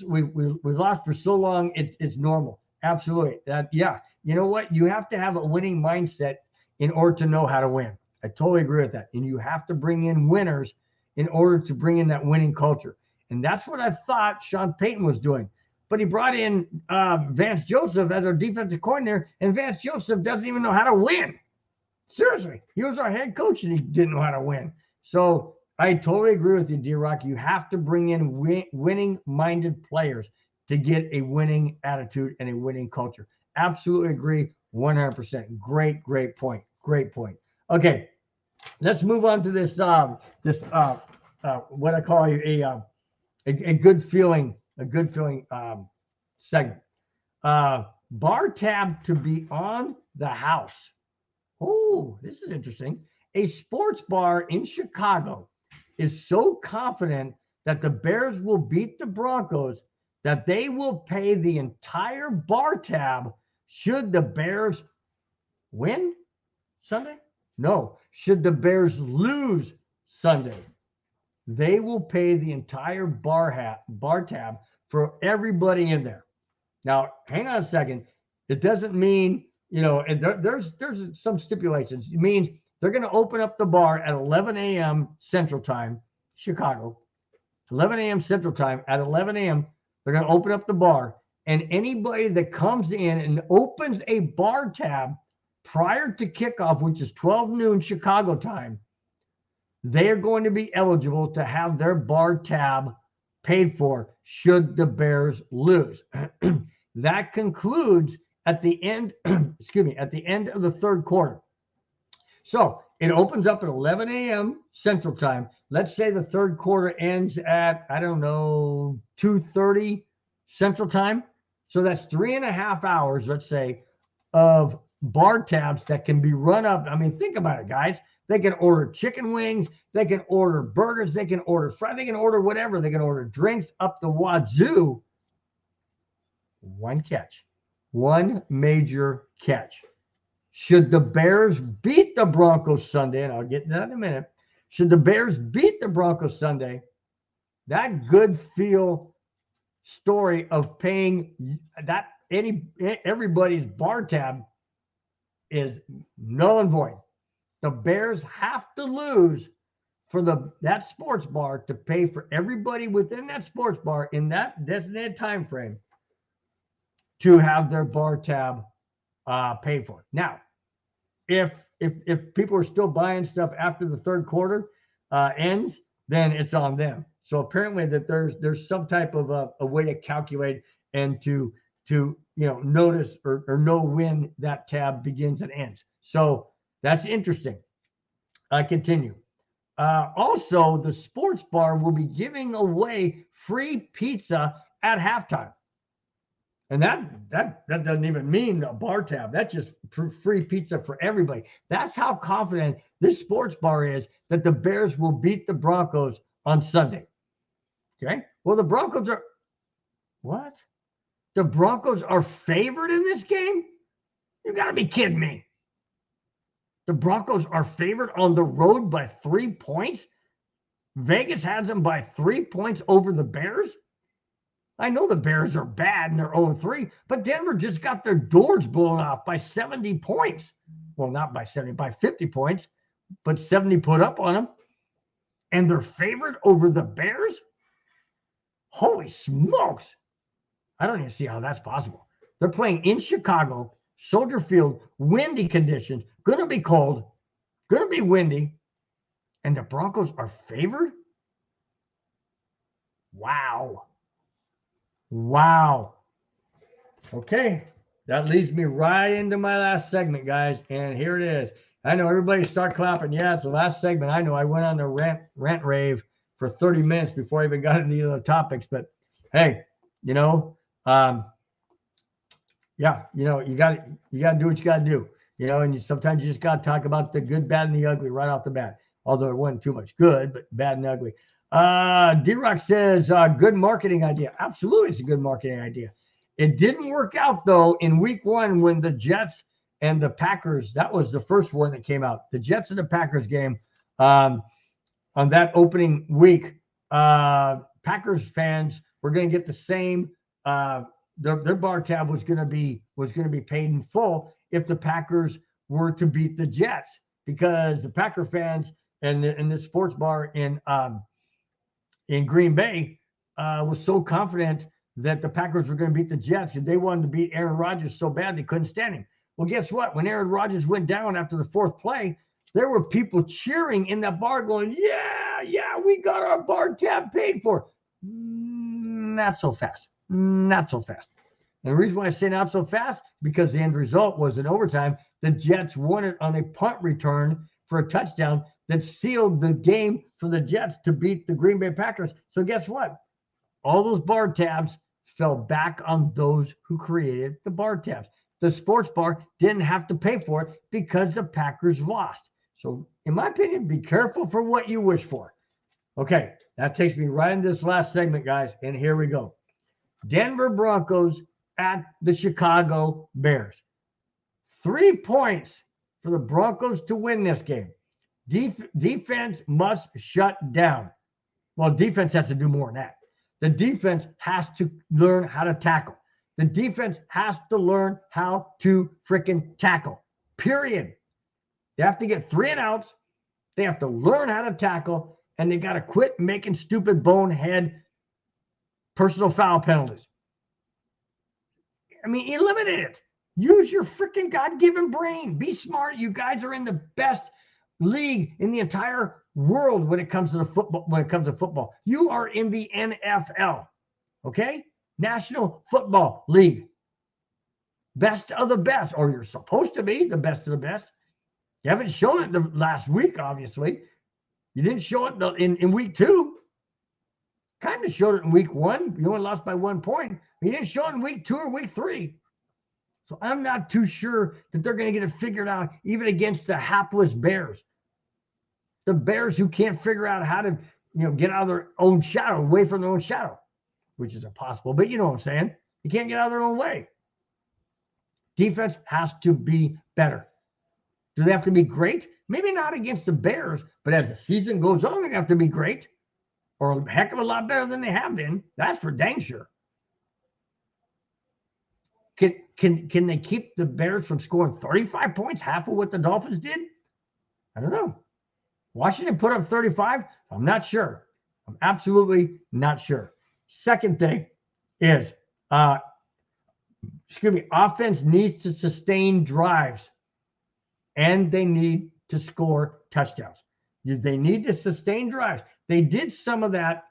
so long. It's normal. Absolutely. You know what? You have to have a winning mindset in order to know how to win. I totally agree with that. And you have to bring in winners in order to bring in that winning culture. And that's what I thought Sean Payton was doing. But he brought in Vance Joseph as our defensive coordinator, and Vance Joseph doesn't even know how to win. Seriously, he was our head coach, and he didn't know how to win. So I totally agree with you, D-Rock. You have to bring in winning-minded players to get a winning attitude and a winning culture. Absolutely agree, 100%. Great point. Great point. Okay, let's move on to this what I call a good feeling segment. Bar tab to be on the house. Oh, this is interesting. A sports bar in Chicago is so confident that the Bears will beat the Broncos that they will pay the entire bar tab should the Bears win Sunday? No. Should the Bears lose Sunday? They will pay the entire bar tab for everybody in there. Now, hang on a second. It doesn't mean, and there's some stipulations. It means they're going to open up the bar at 11 a.m. Central Time, Chicago. 11 a.m. Central Time. At 11 a.m., they're going to open up the bar. And anybody that comes in and opens a bar tab prior to kickoff, which is 12 noon Chicago time, they are going to be eligible to have their bar tab paid for should the Bears lose. That concludes at the end, at the end of the third quarter. So it opens up at 11 a.m. Central Time. Let's say the third quarter ends at, 2:30 Central Time. So that's 3.5 hours, let's say, of bar tabs that can be run up. I mean, think about it, guys. They can order chicken wings. They can order burgers. They can order fries. They can order whatever. They can order drinks up the wazoo. One catch. One major catch. Should the Bears beat the Broncos Sunday, and I'll get to that in a minute. Should the Bears beat the Broncos Sunday, that good feel story of paying that everybody's bar tab is null and void. The Bears have to lose for that sports bar to pay for everybody within that sports bar in that designated time frame to have their bar tab paid for. Now, if people are still buying stuff after the third quarter ends, then it's on them. So apparently that there's some type of a way to calculate and to notice or know when that tab begins and ends. So that's interesting. I continue. Also, the sports bar will be giving away free pizza at halftime. And that doesn't even mean a bar tab. That's just free pizza for everybody. That's how confident this sports bar is that the Bears will beat the Broncos on Sunday. Okay? Well, the Broncos are what? The Broncos are favored in this game? You got to be kidding me. The Broncos are favored on the road by 3 points? Vegas has them by 3 points over the Bears? I know the Bears are bad and they're 0-3, but Denver just got their doors blown off by 70 points. Well, not by 70, by 50 points, but 70 put up on them. And they're favored over the Bears? Holy smokes. I don't even see how that's possible. They're playing in Chicago, Soldier Field, windy conditions, going to be cold, going to be windy, and the Broncos are favored? Wow. Wow. Okay. That leads me right into my last segment, guys. And here it is. I know everybody start clapping. Yeah, it's the last segment. I know I went on the rant rave for 30 minutes before I even got into the other topics. But hey, you got to do what you got to do. And sometimes you just got to talk about the good, bad, and the ugly right off the bat. Although it wasn't too much good, but bad and ugly. D-Rock says, good marketing idea. Absolutely, it's a good marketing idea. It didn't work out, though, in week 1 when the Jets and the Packers, that was the first one that came out. The Jets and the Packers game on that opening week, Packers fans were going to get the same, their bar tab was going to be paid in full if the Packers were to beat the Jets, because the Packer fans and the sports bar in Green Bay was so confident that the Packers were going to beat the Jets, and they wanted to beat Aaron Rodgers so bad they couldn't stand him. Well, guess what? When Aaron Rodgers went down after the 4th play, there were people cheering in that bar going, yeah, we got our bar tab paid for. Not so fast. Not so fast. And the reason why I say not so fast, because the end result was in overtime, the Jets won it on a punt return for a touchdown that sealed the game for the Jets to beat the Green Bay Packers. So guess what? All those bar tabs fell back on those who created the bar tabs. The sports bar didn't have to pay for it because the Packers lost. So in my opinion, be careful for what you wish for. Okay, that takes me right into this last segment, guys, and here we go. Denver Broncos at the Chicago Bears. 3 points for the Broncos to win this game. Defense must shut down. Well, defense has to do more than that. The defense has to learn how to tackle. The defense has to learn how to freaking tackle, period. They have to get 3 and outs. They have to learn how to tackle, and they got to quit making stupid bonehead personal foul penalties. I mean, eliminate it. Use your freaking God-given brain. Be smart. You guys are in the best league in the entire world when it comes to football. You are in the NFL, okay? National Football League. Best of the best, or you're supposed to be the best of the best. You haven't shown it the last week, obviously. You didn't show it in week 2. Kind of showed it in week 1. You only lost by 1 point. You didn't show it in week 2 or week 3. So I'm not too sure that they're going to get it figured out even against the hapless Bears. The Bears who can't figure out how to, get out of their own shadow, away from their own shadow, which is impossible. But you know what I'm saying? You can't get out of their own way. Defense has to be better. Do they have to be great? Maybe not against the Bears, but as the season goes on, they have to be great, or a heck of a lot better than they have been. That's for dang sure. Can they keep the Bears from scoring 35 points, half of what the Dolphins did? I don't know. Washington put up 35? I'm not sure. I'm absolutely not sure. Second thing is, offense needs to sustain drives, and they need to score touchdowns. They need to sustain drives. They did some of that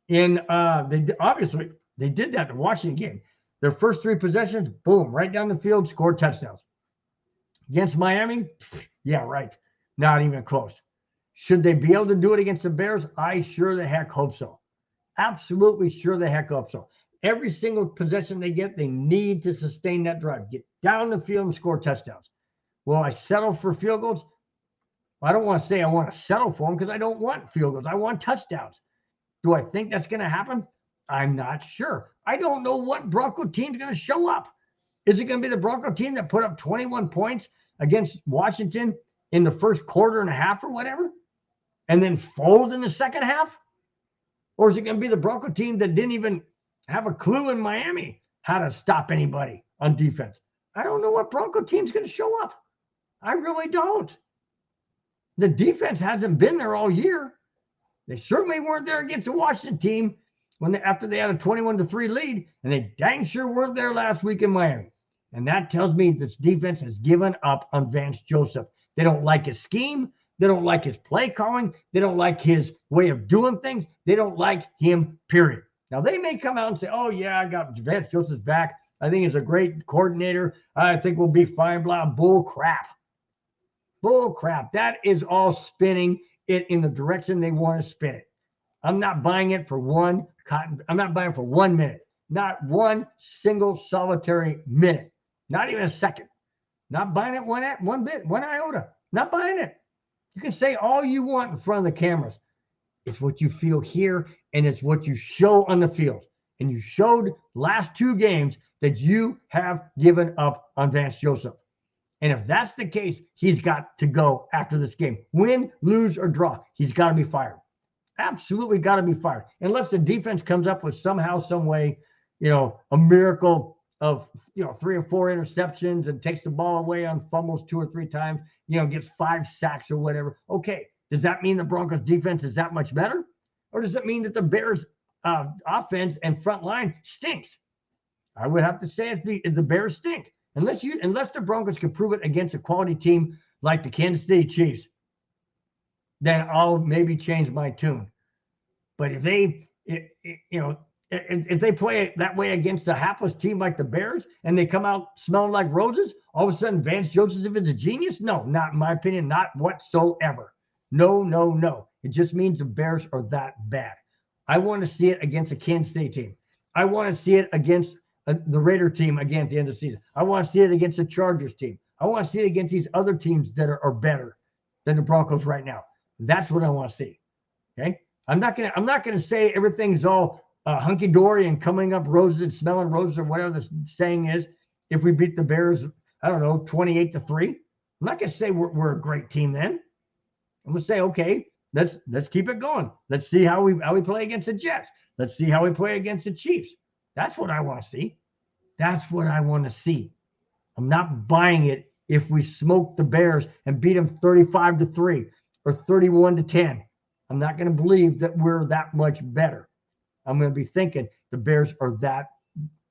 in obviously they did that in the Washington game. Their first 3 possessions, boom, right down the field, scored touchdowns. Against Miami, yeah, right. Not even close. Should they be able to do it against the Bears? I sure the heck hope so. Absolutely sure the heck hope so. Every single possession they get, they need to sustain that drive. Get down the field and score touchdowns. Will I settle for field goals? I don't want to say I want to settle for them because I don't want field goals. I want touchdowns. Do I think that's going to happen? I'm not sure. I don't know what Bronco team's going to show up. Is it going to be the Bronco team that put up 21 points against Washington in the first quarter and a half or whatever, and then fold in the second half? Or is it going to be the Bronco team that didn't even have a clue in Miami how to stop anybody on defense? I don't know what Bronco team's going to show up. I really don't. The defense hasn't been there all year. They certainly weren't there against the Washington team after they had a 21-3 lead, and they dang sure weren't there last week in Miami. And that tells me this defense has given up on Vance Joseph. They don't like his scheme. They don't like his play calling. They don't like his way of doing things. They don't like him, period. Now, they may come out and say, oh, yeah, I got Vance Joseph's back. I think he's a great coordinator. I think we'll be fine, blah, bull crap. Bull crap. That is all spinning it in the direction they want to spin it. I'm not buying it for one minute. Not one single solitary minute. Not even a second. Not buying it one bit, one iota. Not buying it. You can say all you want in front of the cameras. It's what you feel here, and it's what you show on the field. And you showed last 2 games that you have given up on Vance Joseph. And if that's the case, he's got to go after this game. Win, lose, or draw, he's got to be fired. Absolutely got to be fired. Unless the defense comes up with somehow, some way, a miracle of, 3 or 4 interceptions and takes the ball away on fumbles 2 or 3 times, gets 5 sacks or whatever. Okay. Does that mean the Broncos defense is that much better? Or does it mean that the Bears offense and front line stinks? I would have to say the Bears stink. Unless the Broncos can prove it against a quality team like the Kansas City Chiefs, then I'll maybe change my tune. But if they play that way against a hapless team like the Bears and they come out smelling like roses, all of a sudden Vance Joseph is a genius? No, not in my opinion, not whatsoever. No. It just means the Bears are that bad. I want to see it against a Kansas City team. I want to see it against the Raider team again at the end of the season. I want to see it against the Chargers team. I want to see it against these other teams that are better than the Broncos right now. That's what I want to see. Okay, I'm not gonna say everything's all hunky dory and coming up roses and smelling roses or whatever the saying is. If we beat the Bears, I don't know, 28-3. I'm not gonna say we're a great team then. I'm gonna say, okay, let's keep it going. Let's see how we play against the Jets. Let's see how we play against the Chiefs. That's what I want to see. That's what I want to see. I'm not buying it if we smoke the Bears and beat them 35-3 or 31-10. I'm not going to believe that we're that much better. I'm going to be thinking the Bears are that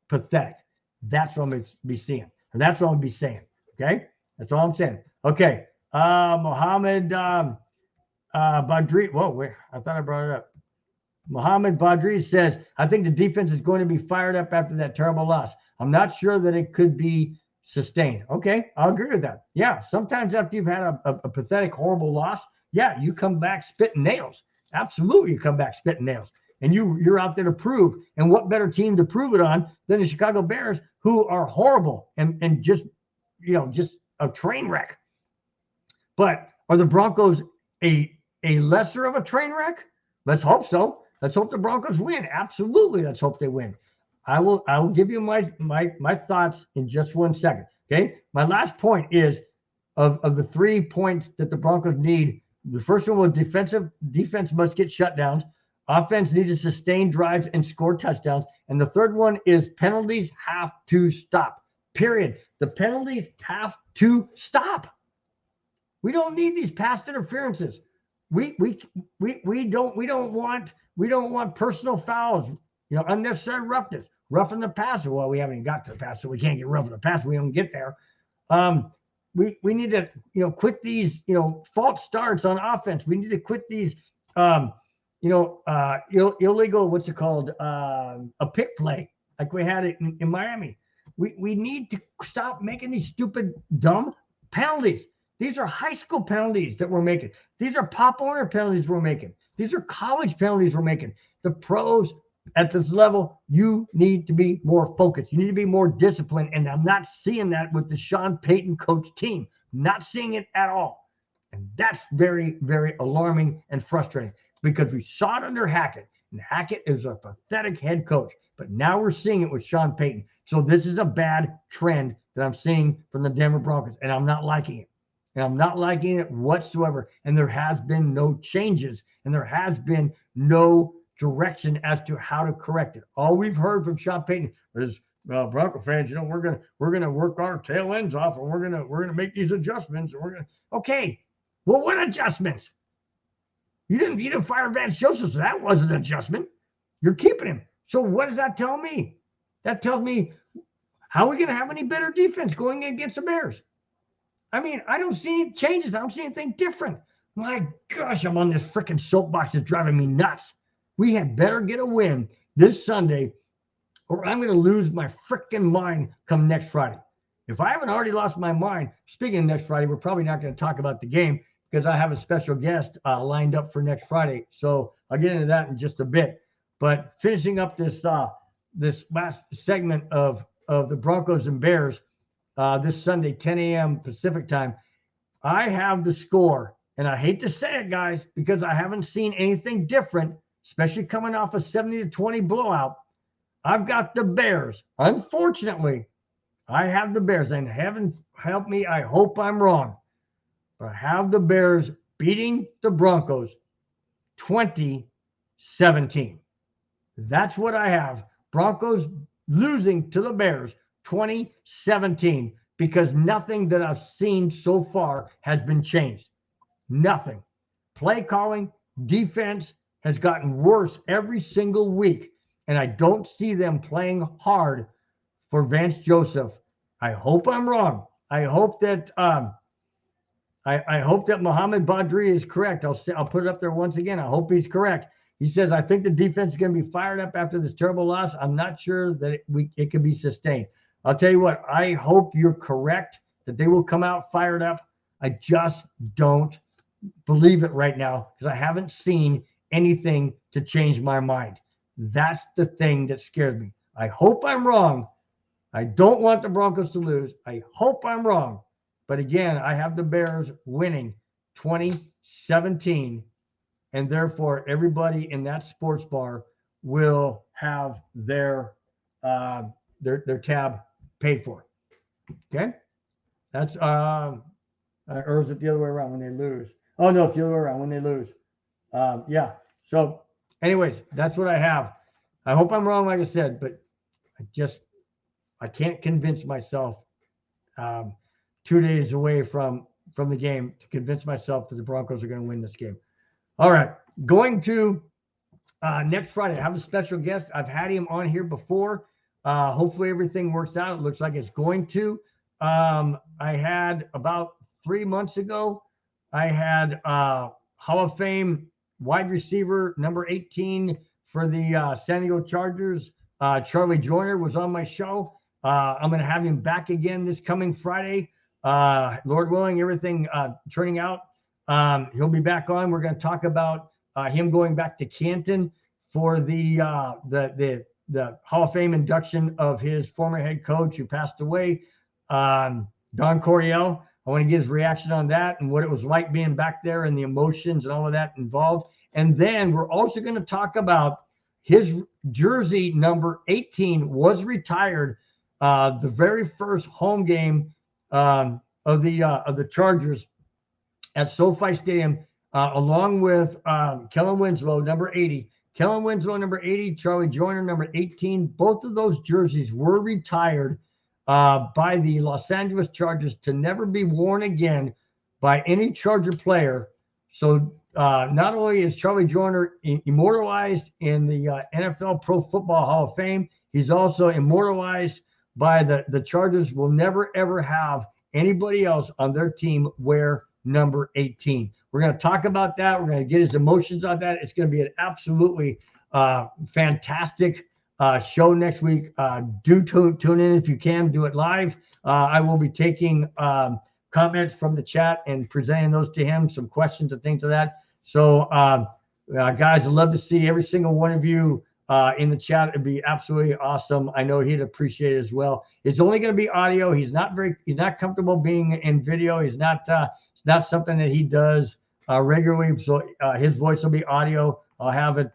pathetic. That's what I'm going to be seeing. And that's what I'm going to be saying. Okay? That's all I'm saying. Okay. Mohammed Badri. Whoa, wait. I thought I brought it up. Mohammed Badri says, I think the defense is going to be fired up after that terrible loss. I'm not sure that it could be sustained. Okay, I'll agree with that. Yeah, sometimes after you've had a pathetic, horrible loss, yeah, you come back spitting nails. Absolutely, you come back spitting nails. And you're out there to prove. And what better team to prove it on than the Chicago Bears, who are horrible and just a train wreck. But are the Broncos a lesser of a train wreck? Let's hope so. Let's hope the Broncos win. Absolutely, let's hope they win. I will give you my thoughts in just 1 second. Okay. My last point is of the 3 points that the Broncos need. The first one was defense must get shutdowns. Offense needs to sustain drives and score touchdowns. And the third one is penalties have to stop. period. The penalties have to stop. We don't need these pass interferences. We don't want personal fouls, unnecessary roughness, roughing the passer. Well, we haven't even got to the pass, so we can't get roughing the passer. We don't get there. We need to quit these false starts on offense. We need to quit these illegal, what's it called, a pick play like we had it in Miami. We need to stop making these stupid dumb penalties. These are high school penalties that we're making. These are Pop Warner penalties we're making. These are college penalties we're making. The pros at this level, you need to be more focused. You need to be more disciplined. And I'm not seeing that with the Sean Payton coach team. Not seeing it at all. And that's very, very alarming and frustrating because we saw it under Hackett. And Hackett is a pathetic head coach. But now we're seeing it with Sean Payton. So this is a bad trend that I'm seeing from the Denver Broncos. And I'm not liking it. And I'm not liking it whatsoever. And there has been no changes. And there has been no direction as to how to correct it. All we've heard from Sean Payton is, well, Bronco fans, we're gonna work our tail ends off, and we're gonna make these adjustments, and okay. Well, what adjustments? You didn't fire Vance Joseph, so that wasn't an adjustment. You're keeping him. So what does that tell me? That tells me, how are we gonna have any better defense going against the Bears? I mean, I don't see any changes. I don't see anything different. My gosh, I'm on this freaking soapbox that's driving me nuts. We had better get a win this Sunday, or I'm going to lose my freaking mind come next Friday. If I haven't already lost my mind, speaking of next Friday, we're probably not going to talk about the game because I have a special guest lined up for next Friday. So I'll get into that in just a bit. But finishing up this last segment of the Broncos and Bears this Sunday, 10 a.m. Pacific time, I have the score. And I hate to say it, guys, because I haven't seen anything different, especially coming off a 70-20 blowout. I've got the Bears. Unfortunately, I have the Bears. And heaven help me, I hope I'm wrong. But I have the Bears beating the Broncos 20-17. That's what I have. Broncos losing to the Bears 20-17 because nothing that I've seen so far has been changed. Nothing. Play calling, defense has gotten worse every single week, and I don't see them playing hard for Vance Joseph. I hope I'm wrong. I hope that I hope that Mohamed Badri is correct. I'll put it up there once again. I hope he's correct. He says, I think the defense is going to be fired up after this terrible loss. I'm not sure that it can be sustained. I'll tell you what, I hope you're correct, that they will come out fired up. I just don't believe it right now because I haven't seen anything to change my mind. That's the thing that scares me. I hope I'm wrong. I don't want the Broncos to lose. I hope I'm wrong. But again, I have the Bears winning 20-17, and therefore everybody in that sports bar will have their tab paid for. Okay? That's or is it the other way around when they lose? Oh, no, it's the other way around when they lose. Yeah. So anyways, that's what I have. I hope I'm wrong, like I said, but I can't convince myself 2 days away from the game to convince myself that the Broncos are going to win this game. All right. Going to next Friday, I have a special guest. I've had him on here before. Hopefully everything works out. It looks like it's going to. I had about 3 months ago, I had Hall of Fame wide receiver number 18 for the San Diego Chargers. Charlie Joyner was on my show. I'm going to have him back again this coming Friday. Lord willing, everything turning out. He'll be back on. We're going to talk about him going back to Canton for the Hall of Fame induction of his former head coach who passed away, Don Coryell. I want to get his reaction on that and what it was like being back there and the emotions and all of that involved. And then we're also going to talk about his jersey number 18 was retired the very first home game of the Chargers at SoFi Stadium, along with Kellen Winslow, number 80. Kellen Winslow, number 80, Charlie Joyner, number 18. Both of those jerseys were retired by the Los Angeles Chargers to never be worn again by any Charger player. So not only is Charlie Joiner immortalized in the NFL Pro Football Hall of Fame, he's also immortalized by the Chargers will never, ever have anybody else on their team wear number 18. We're going to talk about that. We're going to get his emotions on that. It's going to be an absolutely fantastic show next week. Do tune in if you can. Do it live. I will be taking comments from the chat and presenting those to him, some questions and things like that. So, guys, I'd love to see every single one of you in the chat. It'd be absolutely awesome. I know he'd appreciate it as well. It's only going to be audio. He's not comfortable being in video. It's not something that he does regularly. So his voice will be audio. I'll have it.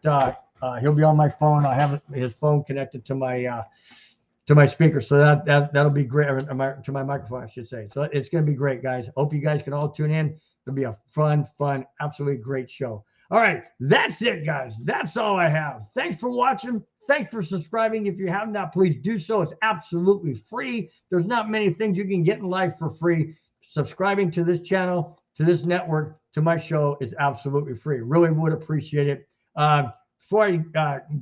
He'll be on my phone. I'll have his phone connected to my speaker. So that'll be great. To my microphone, I should say. So it's going to be great, guys. Hope you guys can all tune in. It'll be a fun, absolutely great show. All right, that's it, guys. That's all I have. Thanks for watching. Thanks for subscribing. If you have not, please do so. It's absolutely free. There's not many things you can get in life for free. Subscribing to this channel, to this network, to my show is absolutely free. Really would appreciate it. Before I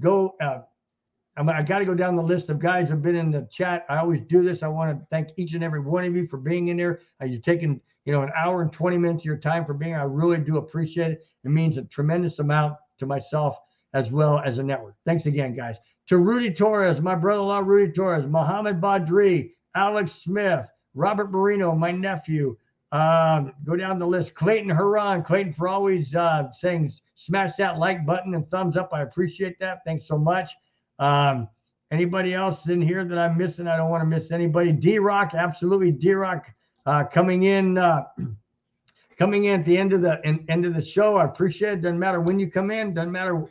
go, I got to go down the list of guys who have been in the chat. I always do this. I want to thank each and every one of you for being in there. You've taken an hour and 20 minutes of your time for being here. I really do appreciate it. It means a tremendous amount to myself as well as a network. Thanks again, guys. To Rudy Torres, my brother-in-law Rudy Torres, Mohammed Badri, Alex Smith, Robert Marino, my nephew. Go down the list. Clayton Huron. Clayton, for always saying smash that like button and thumbs up. I appreciate that. Thanks so much. Anybody else in here that I'm missing? I don't want to miss anybody. D-Rock, absolutely. D-Rock coming in at the end of the show. I appreciate it. Doesn't matter when you come in. Doesn't matter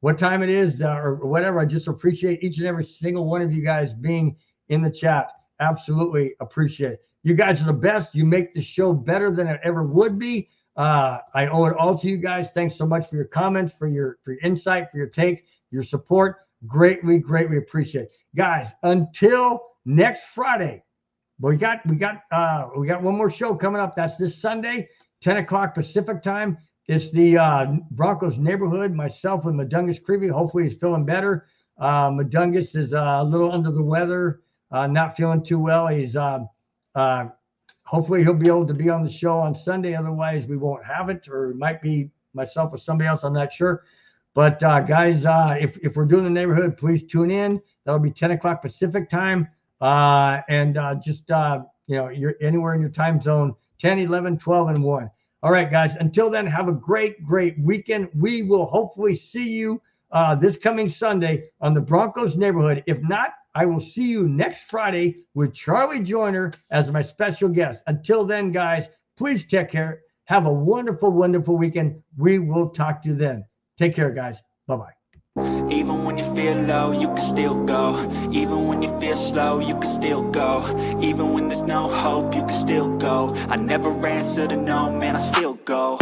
what time it is or whatever. I just appreciate each and every single one of you guys being in the chat. Absolutely appreciate it. You guys are the best. You make the show better than it ever would be. I owe it all to you guys. Thanks so much for your comments, for your insight, for your take, your support. Greatly appreciate it. Guys, until next Friday. We got one more show coming up. That's this Sunday, 10 o'clock Pacific time. It's the Broncos neighborhood. Myself and Madungus Creevy. Hopefully he's feeling better. Madungus is a little under the weather, not feeling too well. He's hopefully he'll be able to be on the show on Sunday. Otherwise, we won't have it, or it might be myself or somebody else. I'm not sure. But guys, if we're doing the neighborhood, please tune in. That'll be 10 o'clock Pacific time. You're anywhere in your time zone, 10, 11, 12, and 1. All right, guys, until then, have a great weekend. We will hopefully see you this coming Sunday on the Broncos neighborhood. If not, I will see you next Friday with Charlie Joiner as my special guest. Until then, guys, please take care. Have a wonderful weekend. We will talk to you then. Take care, guys. Bye-bye. Even when you feel low, you can still go. Even when you feel slow, you can still go. Even when there's no hope, you can still go. I never answer to no, man, I still go.